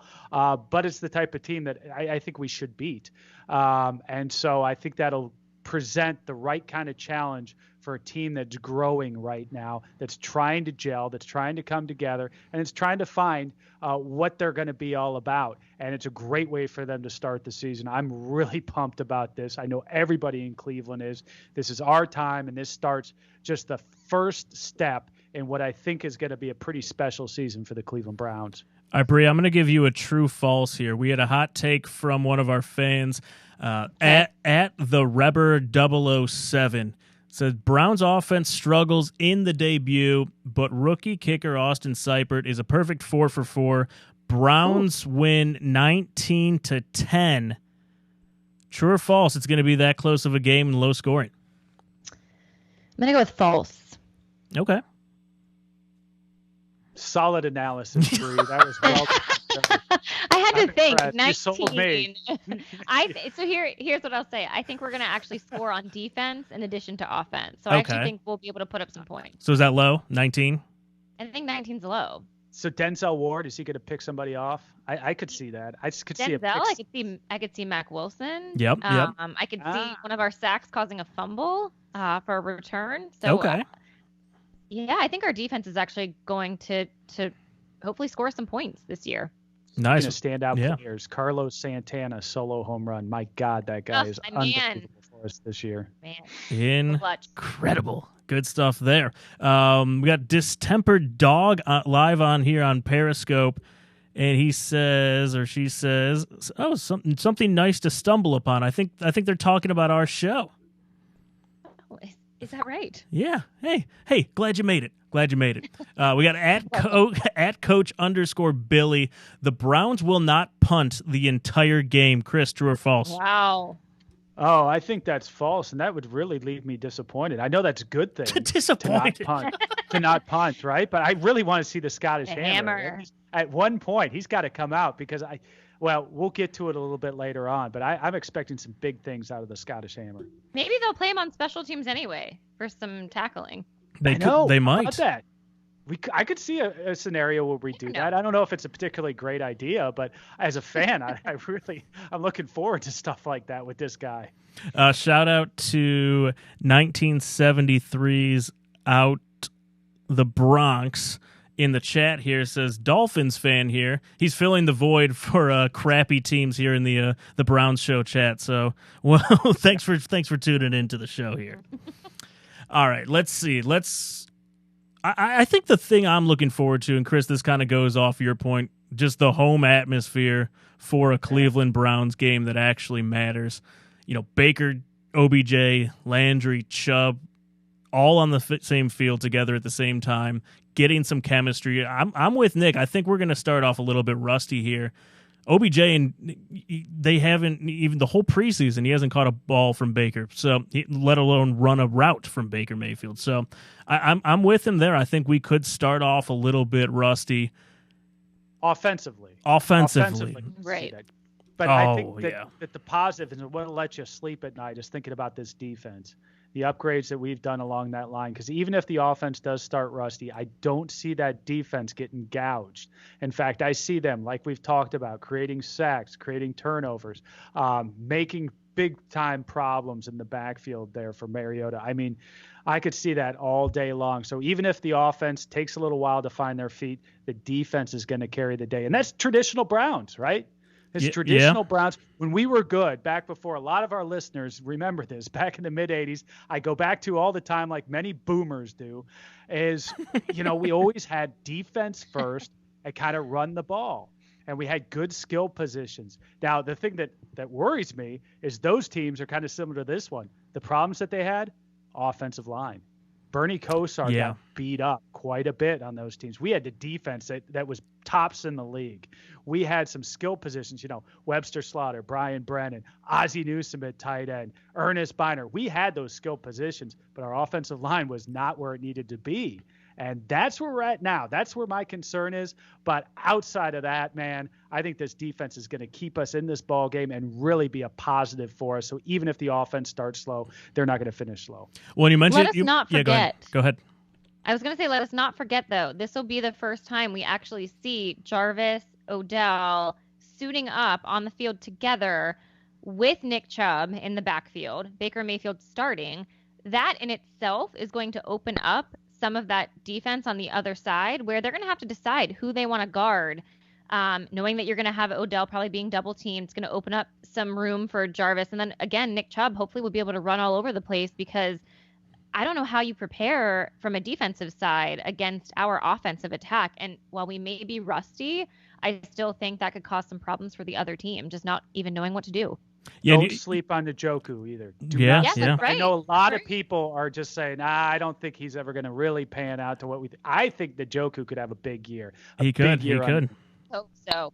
but it's the type of team that I think we should beat. And so I think that'll present the right kind of challenge for a team that's growing right now, that's trying to gel, that's trying to come together, and it's trying to find what they're going to be all about. And it's a great way for them to start the season. I'm really pumped about this. I know everybody in Cleveland is. This is our time, and this starts just the first step in what I think is going to be a pretty special season for the Cleveland Browns.
All right, Bri, I'm going to give you a true false here. We had a hot take from one of our fans at the Reber 007. Said Browns offense struggles in the debut, but rookie kicker Austin Seibert is a perfect 4 for 4. Browns win 19-10. True or false? It's going to be that close of a game and low scoring.
I'm going to go with false.
Okay.
Solid analysis, Bri. That was well done.
I had to think.
impressed. You sold me.
19. So here's what I'll say. I think we're going to actually score on defense in addition to offense. So I actually think we'll be able to put up some points.
So is that low? 19?
I think 19's low.
So Denzel Ward, is he going to pick somebody off? I could see that. I just could see a pick.
I could see Mac Wilson.
Yep.
I could see one of our sacks causing a fumble for a return. So
okay.
Yeah, I think our defense is actually going to hopefully score some points this year.
Nice.
Standout players. Carlos Santana, solo home run. My God, that guy is unbelievable for us this year.
Man.
Incredible. Good stuff there. We got Distempered Dog live on here on Periscope, and he says, or she says, "Oh, something nice to stumble upon." I think they're talking about our show.
Is that right?
Yeah. Hey, glad you made it. We got at coach_Billy. The Browns will not punt the entire game. Chris, true or false?
Wow.
Oh, I think that's false, and that would really leave me disappointed. I know that's a good thing.
Disappointed.
To not punt, right? But I really want to see the Scottish hammer. At one point, he's got to come out because we'll get to it a little bit later on, but I'm expecting some big things out of the Scottish hammer.
Maybe they'll play him on special teams anyway for some tackling.
They might.
How about that? I could see a scenario where we do that. I don't know if it's a particularly great idea, but as a fan, I'm looking forward to stuff like that with this guy.
Shout out to 1973's Out the Bronx in the chat here. Says Dolphins fan here. He's filling the void for crappy teams here in the Browns show chat. So, well, thanks for tuning into the show here. All right, let's see. I think the thing I'm looking forward to, and Chris, this kind of goes off your point, just the home atmosphere for a Cleveland Browns game that actually matters. You know, Baker, OBJ, Landry, Chubb, all on the same field together at the same time, getting some chemistry. I'm with Nick. I think we're going to start off a little bit rusty here. OBJ, and they haven't, even the whole preseason, he hasn't caught a ball from Baker, so let alone run a route from Baker Mayfield. So I'm with him there. I think we could start off a little bit rusty.
Offensively.
Right.
But I think that the positive, and what will let you sleep at night, is thinking about this defense. The upgrades that we've done along that line, because even if the offense does start rusty, I don't see that defense getting gouged. In fact, I see them, like we've talked about, creating sacks, creating turnovers, making big-time problems in the backfield there for Mariota. I mean, I could see that all day long. So even if the offense takes a little while to find their feet, the defense is going to carry the day. And that's traditional Browns, right? It's traditional Browns. When we were good, back before, a lot of our listeners remember this, back in the mid-'80s, I go back to all the time like many boomers do, is, we always had defense first and kind of run the ball. And we had good skill positions. Now, the thing that worries me is those teams are kind of similar to this one. The problems that they had, offensive line. Bernie Kosar got beat up quite a bit on those teams. We had the defense that was tops in the league. We had some skill positions, Webster Slaughter, Brian Brennan, Ozzie Newsome at tight end, Ernest Biner. We had those skill positions, but our offensive line was not where it needed to be. And that's where we're at now. That's where my concern is. But outside of that, man, I think this defense is going to keep us in this ball game and really be a positive for us. So even if the offense starts slow, they're not going to finish slow.
Well, you mentioned
Let us not
Yeah,
forget.
go ahead.
I was going to say, let us not forget, though, this will be the first time we actually see Jarvis, Odell suiting up on the field together with Nick Chubb in the backfield, Baker Mayfield starting. That in itself is going to open up some of that defense on the other side where they're going to have to decide who they want to guard. Knowing that you're going to have Odell probably being double teamed, it's going to open up some room for Jarvis. And then again, Nick Chubb hopefully will be able to run all over the place, because I don't know how you prepare from a defensive side against our offensive attack. And while we may be rusty, I still think that could cause some problems for the other team, just not even knowing what to do.
Yeah,
Don't sleep on Njoku either.
Yes, that's right.
I know a lot of people are just saying, I don't think he's ever going to really pan out to what we I think that Njoku could have a big year.
He could.
Hope so.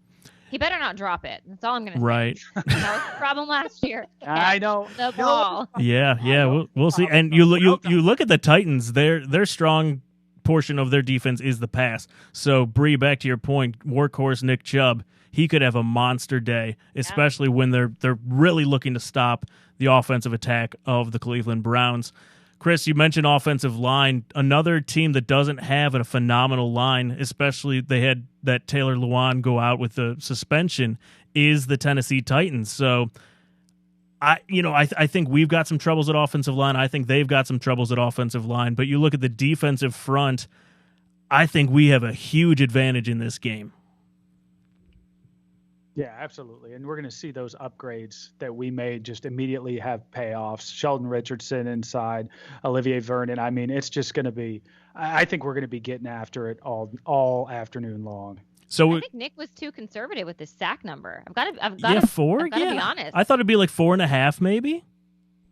He better not drop it. That's all I'm going to say.
Right.
That was the problem last year.
I know.
The ball.
Yeah. We'll see. And you look at the Titans. Their strong portion of their defense is the pass. So, Bri, back to your point, workhorse Nick Chubb, he could have a monster day, especially when they're really looking to stop the offensive attack of the Cleveland Browns. Chris, you mentioned offensive line. Another team that doesn't have a phenomenal line, especially they had that Taylor Lewan go out with the suspension, is the Tennessee Titans. So, I think we've got some troubles at offensive line. I think they've got some troubles at offensive line. But you look at the defensive front, I think we have a huge advantage in this game.
Yeah, absolutely. And we're going to see those upgrades that we made just immediately have payoffs. Sheldon Richardson inside, Olivier Vernon. I mean, it's just going to be – I think we're going to be getting after it all afternoon long.
So
I think Nick was too conservative with his sack number. I've got to be honest.
I thought it'd be like 4.5 maybe.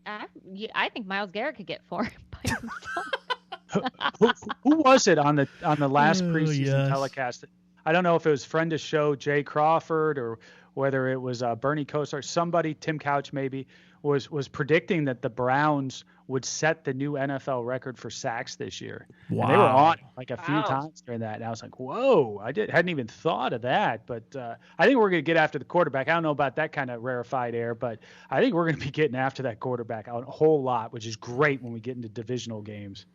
I think Myles Garrett could get 4 by himself.
Who was it on the last preseason telecast? I don't know if it was friend of show Jay Crawford or whether it was Bernie Kosar. Somebody, Tim Couch maybe, was predicting that the Browns would set the new NFL record for sacks this year.
Wow.
And they were on like a few times during that, and I was like, whoa, hadn't even thought of that. But I think we're going to get after the quarterback. I don't know about that kind of rarefied air, but I think we're going to be getting after that quarterback a whole lot, which is great when we get into divisional games.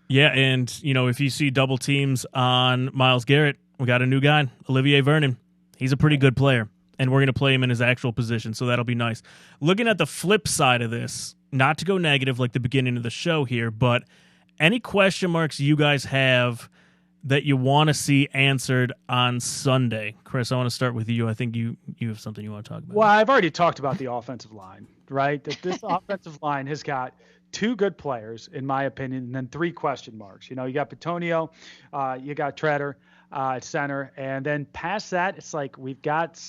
Yeah, and if you see double teams on Myles Garrett, we got a new guy, Olivier Vernon. He's a pretty good player, and we're going to play him in his actual position, so that'll be nice. Looking at the flip side of this, not to go negative like the beginning of the show here, but any question marks you guys have that you want to see answered on Sunday? Chris, I want to start with you. I think you have something you want to talk about.
Well, I've already talked about the offensive line, right? That this offensive line has got 2 good players, in my opinion, and then 3 question marks. You got Petonio, you got Treader at center, and then past that, it's like we've got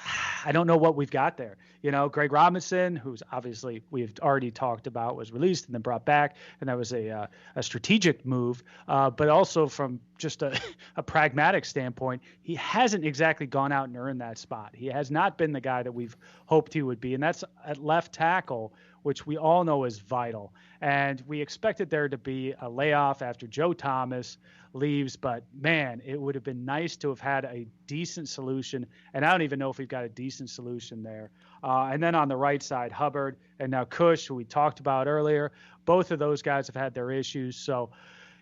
– I don't know what we've got there. Greg Robinson, who's obviously we've already talked about, was released and then brought back, and that was a strategic move. But also from just a pragmatic standpoint, he hasn't exactly gone out and earned that spot. He has not been the guy that we've hoped he would be, and that's at left tackle, which we all know is vital. And we expected there to be a layoff after Joe Thomas leaves, but man, it would have been nice to have had a decent solution. And I don't even know if we've got a decent solution there. And then on the right side, Hubbard and now Cush, who we talked about earlier, both of those guys have had their issues. So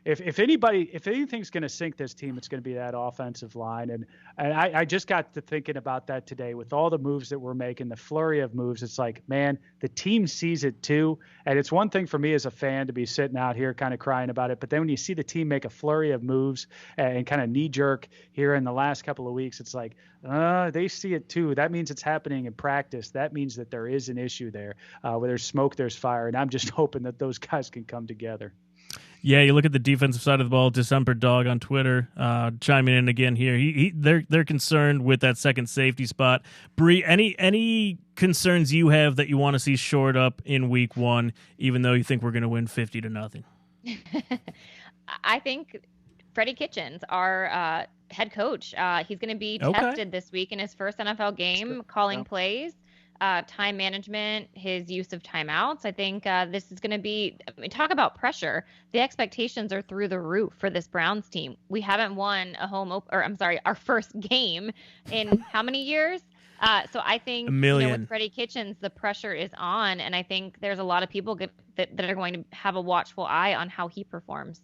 if anything's going to sink this team, it's going to be that offensive line. And I just got to thinking about that today with all the moves that we're making, the flurry of moves. It's like, man, the team sees it too. And it's one thing for me as a fan to be sitting out here kind of crying about it. But then when you see the team make a flurry of moves and kind of knee jerk here in the last couple of weeks, it's like, they see it too. That means it's happening in practice. That means that there is an issue there. Where there's smoke, there's fire. And I'm just hoping that those guys can come together.
Yeah, you look at the defensive side of the ball. December Dog on Twitter chiming in again here. They're concerned with that second safety spot. Bri, any concerns you have that you want to see shored up in Week 1, even though you think we're going to win 50-0?
I think Freddie Kitchens, our head coach, he's going to be tested this week in his first NFL game, calling plays. time management, his use of timeouts. I think this is going to be, I mean, talk about pressure. The expectations are through the roof for this Browns team. We haven't won our first game in how many years? So I think,
A million.
with Freddie Kitchens, the pressure is on, and I think there's a lot of people that are going to have a watchful eye on how he performs.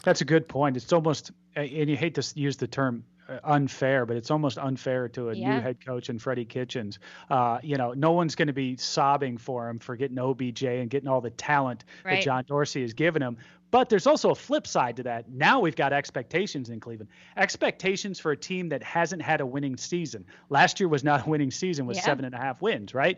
That's a good point. It's almost, and you hate to use the term unfair, but it's almost unfair to a new head coach in Freddie Kitchens. No one's going to be sobbing for him for getting OBJ and getting all the talent that John Dorsey has given him. But there's also a flip side to that. Now we've got expectations in Cleveland. Expectations for a team that hasn't had a winning season. Last year was not a winning season with 7.5 wins, right?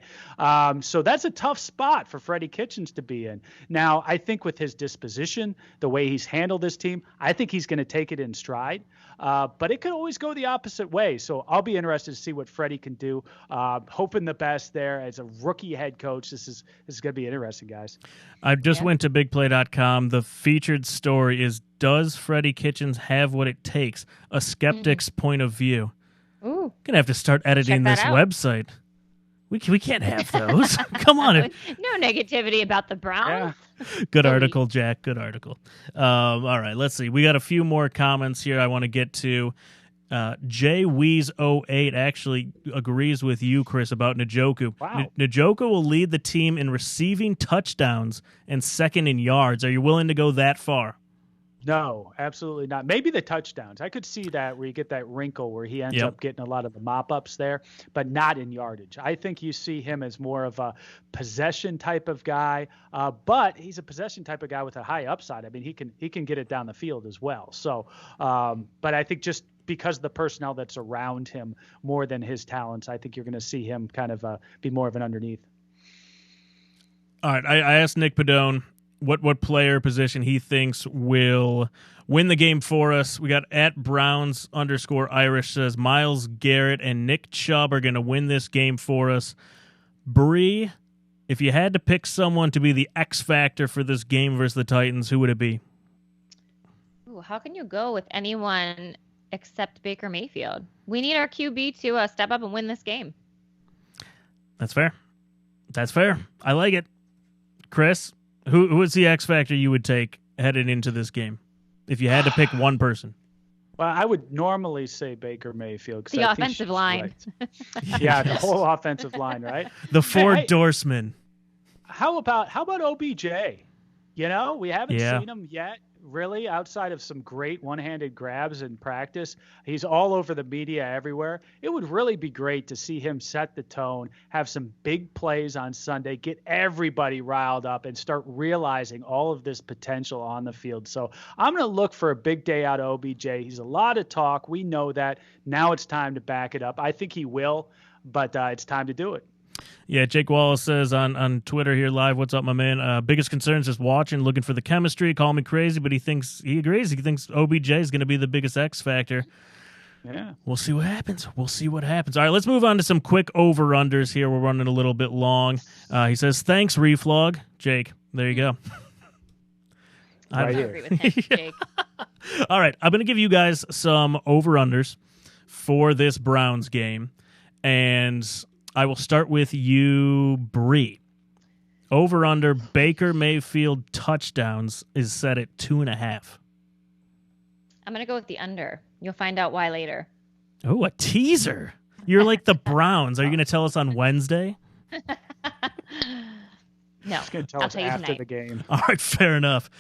So that's a tough spot for Freddie Kitchens to be in. Now, I think with his disposition, the way he's handled this team, I think he's going to take it in stride. But it could always go the opposite way. So I'll be interested to see what Freddie can do. Hoping the best there as a rookie head coach. This is going to be interesting, guys.
I just went to BigPlay.com. The featured story is, does Freddie Kitchens have what it takes? A skeptic's point of view.
Ooh.
Gonna have to start editing this website. We can't have those. Come on.
No negativity about the Browns.
Yeah.
Good article, Jack. Good article. All right, let's see. We got a few more comments here I want to get to. JWeez08 actually agrees with you, Chris, about Njoku.
Wow.
Njoku will lead the team in receiving touchdowns and second in yards. Are you willing to go that far?
No, absolutely not. Maybe the touchdowns. I could see that where you get that wrinkle where he ends up getting a lot of the mop-ups there, but not in yardage. I think you see him as more of a possession type of guy, but he's a possession type of guy with a high upside. I mean, he can get it down the field as well. So, but I think just because of the personnel that's around him more than his talents, I think you're going to see him kind of be more of an underneath.
All right, I asked Nick Padone what player position he thinks will win the game for us. We got @Browns_Irish says Myles Garrett and Nick Chubb are going to win this game for us. Bri, if you had to pick someone to be the X factor for this game versus the Titans, who would it be?
Ooh, how can you go with anyone except Baker Mayfield? We need our QB to step up and win this game.
That's fair. I like it. Chris, who is the X factor you would take headed into this game if you had to pick one person?
Well, I would normally say Baker Mayfield.
The offensive line.
Right. Yeah, the whole offensive line, right?
The four Dorsemen.
How about OBJ? We haven't seen him yet, really, outside of some great one-handed grabs in practice. He's all over the media everywhere. It would really be great to see him set the tone, have some big plays on Sunday, get everybody riled up, and start realizing all of this potential on the field. So I'm going to look for a big day out of OBJ. He's a lot of talk. We know that. Now it's time to back it up. I think he will, but it's time to do it.
Yeah, Jake Wallace says on Twitter here live, what's up, my man? Biggest concern is just watching, looking for the chemistry. Call me crazy, but he agrees. He thinks OBJ is going to be the biggest X factor.
Yeah.
We'll see what happens. All right, let's move on to some quick over-unders here. We're running a little bit long. He says, thanks, Reflog. Jake, there you go.
Right
I
here.
agree with him, Jake.
All right, I'm going to give you guys some over-unders for this Browns game, and I will start with you, Bri. Over-under Baker Mayfield touchdowns is set at 2.5.
I'm going to go with the under. You'll find out why later.
Oh, a teaser. You're like the Browns. Are you going to tell us on Wednesday?
No,
He's going to tell
I'll
us
tell you
after
tonight.
the game.
All right, fair enough.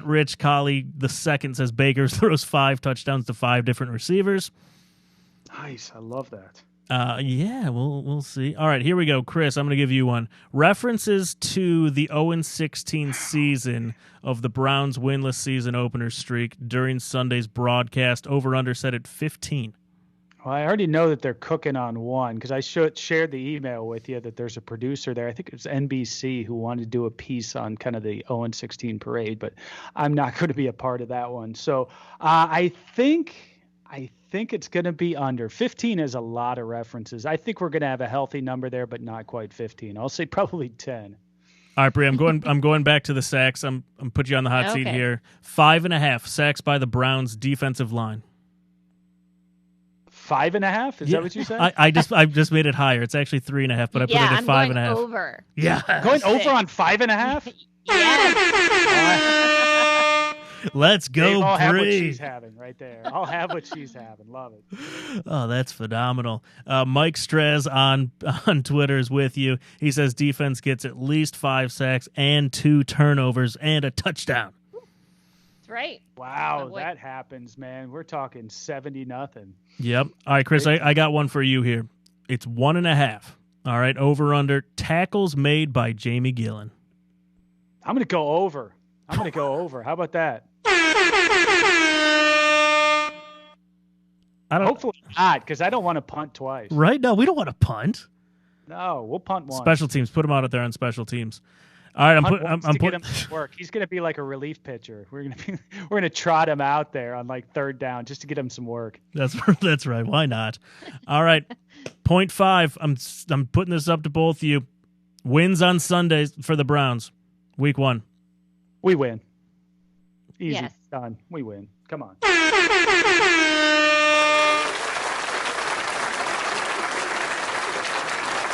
@Rich Colley II says Baker throws 5 touchdowns to 5 different receivers.
Nice. I love that.
Yeah, we'll see. All right, here we go. Chris, I'm going to give you one. References to the 0-16 season of the Browns' winless season opener streak during Sunday's broadcast. Over-under set at 15.
Well, I already know that they're cooking on one because I shared the email with you that there's a producer there. I think it was NBC who wanted to do a piece on kind of the 0-16 parade, but I'm not going to be a part of that one. So I think it's going to be under. 15 is a lot of references. I think we're going to have a healthy number there, but not quite 15. I'll say probably 10.
All right, Bri, I'm going back to the sacks. I'm put you on the hot seat here. 5.5 sacks by the Browns defensive line.
5.5? Is that what you said?
I just made it higher. It's actually 3.5, but I put it at 5.5.
Over.
Yeah.
Going over on 5.5?
Yes.
Let's go,
Dave, I'll have what
Bri.
she's having right there. I'll have what she's having. Love it.
Oh, that's phenomenal. Mike Strez on Twitter is with you. He says defense gets at least 5 sacks and 2 turnovers and a touchdown.
That's right.
Wow,
Oh, boy.
that happens, man. We're talking 70-0.
Yep. All right, Chris, I got one for you here. It's 1.5. All right, over under tackles made by Jamie Gillen.
I'm going to go over. How about that? Hopefully not, because I don't want to punt twice.
Right? No, we don't want to punt.
No, we'll punt once.
Special teams. Put him out there on special teams. All right, I'm
to get
putting
him to work. He's going to be like a relief pitcher. We're going to trot him out there on like 3rd down just to get him some work.
That's right. Why not? All right, 0.5. I'm putting this up to both of you. Wins on Sundays for the Browns. Week 1.
We win. Easy.
Yes.
Done. We win. Come on.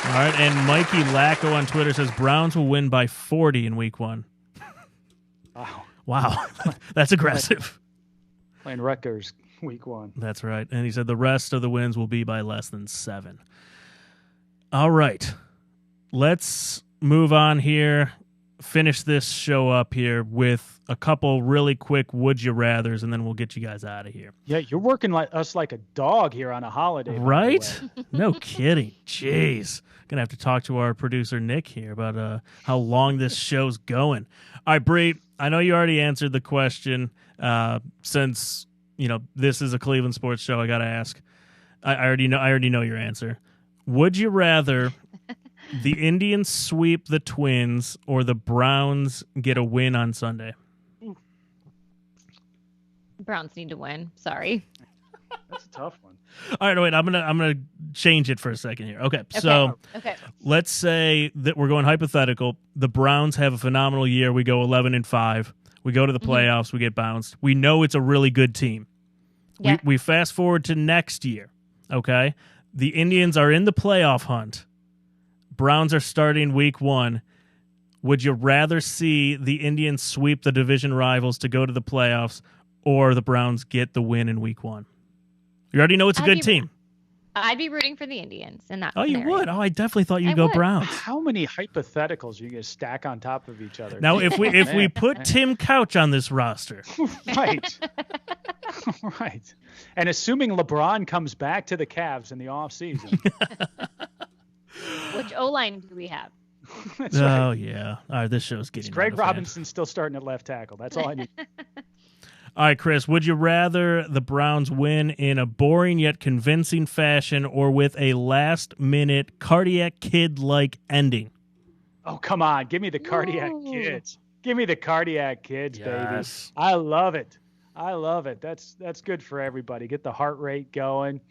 All right, and Mikey Lacko on Twitter says Browns will win by 40 in Week 1. Wow. That's aggressive.
Playing Rutgers Week 1.
That's right. And he said the rest of the wins will be by less than 7. All right. Let's move on here. Finish this show up here with a couple really quick would you rathers, and then we'll get you guys out of here.
Yeah, you're working like us like a dog here on a holiday.
Right? No kidding. Jeez. Gonna have to talk to our producer Nick here about how long this show's going. All right, Bri, I know you already answered the question. Since this is a Cleveland sports show, I gotta ask. I already know your answer. Would you rather the Indians sweep the Twins or the Browns get a win on Sunday?
Browns need to win. Sorry.
That's a tough one.
All right, wait. I'm gonna change it for a second here. Okay. So let's say that we're going hypothetical. The Browns have a phenomenal year. We go 11-5. We go to the playoffs. We get bounced. We know it's a really good team.
Yeah.
We fast forward to next year. Okay. The Indians are in the playoff hunt. Browns are starting Week 1. Would you rather see the Indians sweep the division rivals to go to the playoffs, or the Browns get the win in Week 1? You already know it's a good team.
I'd be rooting for the Indians in that.
Oh, you
scenario.
would? Oh, I definitely thought you'd
I
go
would.
Browns.
How many hypotheticals are you going to stack on top of each other?
Now, if we put Tim Couch on this roster,
right, right, and assuming LeBron comes back to the Cavs in the offseason.
Which O-line do we have?
That's
oh
right.
yeah. All right, this show's getting.
Greg
out of hand.
Robinson still starting at left tackle. That's all I need.
All right, Chris, would you rather the Browns win in a boring yet convincing fashion or with a last-minute cardiac kid-like ending?
Oh, come on. Give me the cardiac kids. Give me the cardiac kids,
Yes.
baby. I love it. I love it. That's good for everybody. Get the heart rate going.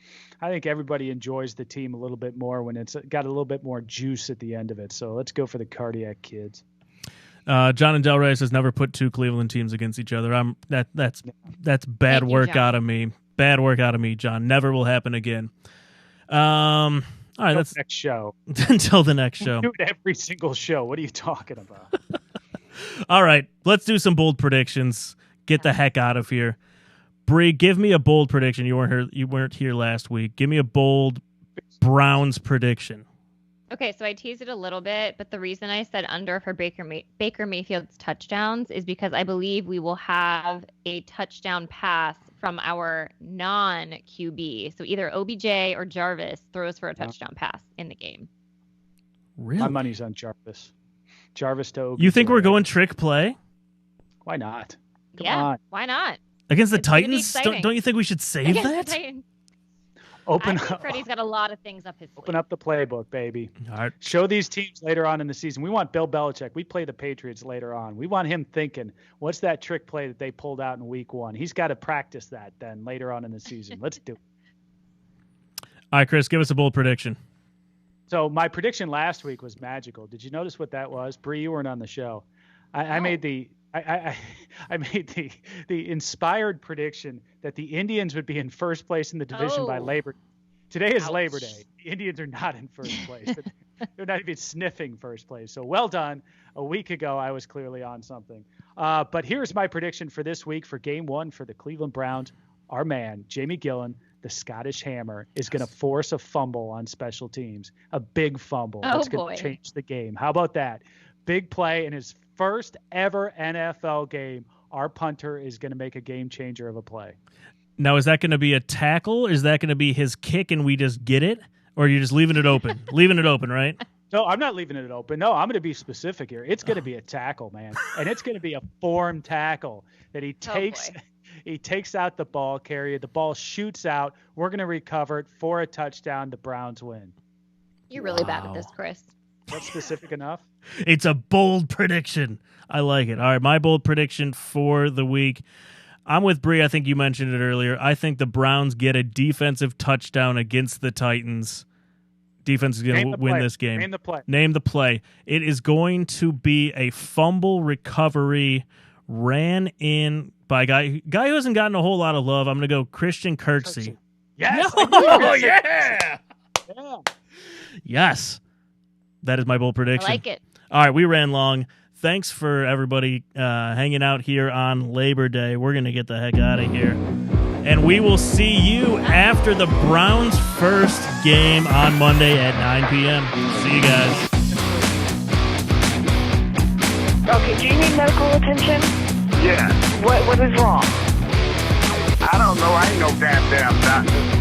I think everybody enjoys the team a little bit more when it's got a little bit more juice at the end of it. So let's go for the cardiac kids.
John and Del Reyes has never put 2 Cleveland teams against each other. That's bad
Thank you,
work
John.
out of me. Bad work out of me, John. Never will happen again. All right, that's
Next show.
until the next show.
Do it every single show. What are you talking about?
All right, let's do some bold predictions. Get the heck out of here. Bri, give me a bold prediction. You weren't here last week. Give me a bold Browns prediction.
Okay, so I teased it a little bit, but the reason I said under for Baker Mayfield's touchdowns is because I believe we will have a touchdown pass from our non-QB. So either OBJ or Jarvis throws for a touchdown pass in the game.
Really?
My money's on Jarvis. Jarvis to OBJ.
You think we're going trick play
Why not? Come
yeah,
on.
why not?
against the
It's gonna be
Titans?
exciting.
Don't you think we should save
Against the
that?
Titans.
Open
I think Freddie's got a lot of things up his sleeve.
Open up the playbook, baby.
All right.
Show these teams later on in the season. We want Bill Belichick. We play the Patriots later on. We want him thinking, what's that trick play that they pulled out in Week 1? He's got to practice that then later on in the season. Let's do it.
All right, Chris, give us a bold prediction.
So my prediction last week was magical. Did you notice what that was? Bree, you weren't on the show. I made the I made the inspired prediction that the Indians would be in first place in the division by Labor. Today is Labor Day. The Indians are not in first place. They're not even sniffing first place. So well done. A week ago, I was clearly on something. But here's my prediction for this week for Game 1 for the Cleveland Browns. Our man, Jamie Gillan, the Scottish Hammer, is going to force a fumble on special teams. A big fumble. That's going to change the game. How about that? Big play in his first ever NFL game. Our punter is going to make a game changer of a play.
Now, is that going to be a tackle? Is that going to be his kick and we just get it? Or are you just leaving it open? Leaving it open, right?
No, I'm not leaving it open. No, I'm going to be specific here. It's going to be a tackle, man. And it's going to be a form tackle that he takes. He takes out the ball carrier. The ball shoots out. We're going to recover it for a touchdown. The Browns win.
You're really bad at this, Chris.
That's specific enough?
It's a bold prediction. I like it. All right, my bold prediction for the week. I'm with Bri. I think you mentioned it earlier. I think the Browns get a defensive touchdown against the Titans. Defense is going to win this game.
Name the play.
Name the play. It is going to be a fumble recovery ran in by a guy who hasn't gotten a whole lot of love. I'm going to go Christian Kirksey.
Yes.
Oh, yeah.
Yeah.
Yes. That is my bold prediction.
I like it.
All right, we ran long. Thanks for everybody hanging out here on Labor Day. We're going to get the heck out of here. And we will see you after the Browns' first game on Monday at 9 p.m. See you guys.
Okay, do you need medical attention?
Yeah.
What is wrong?
I don't know. I ain't no goddamn doctor.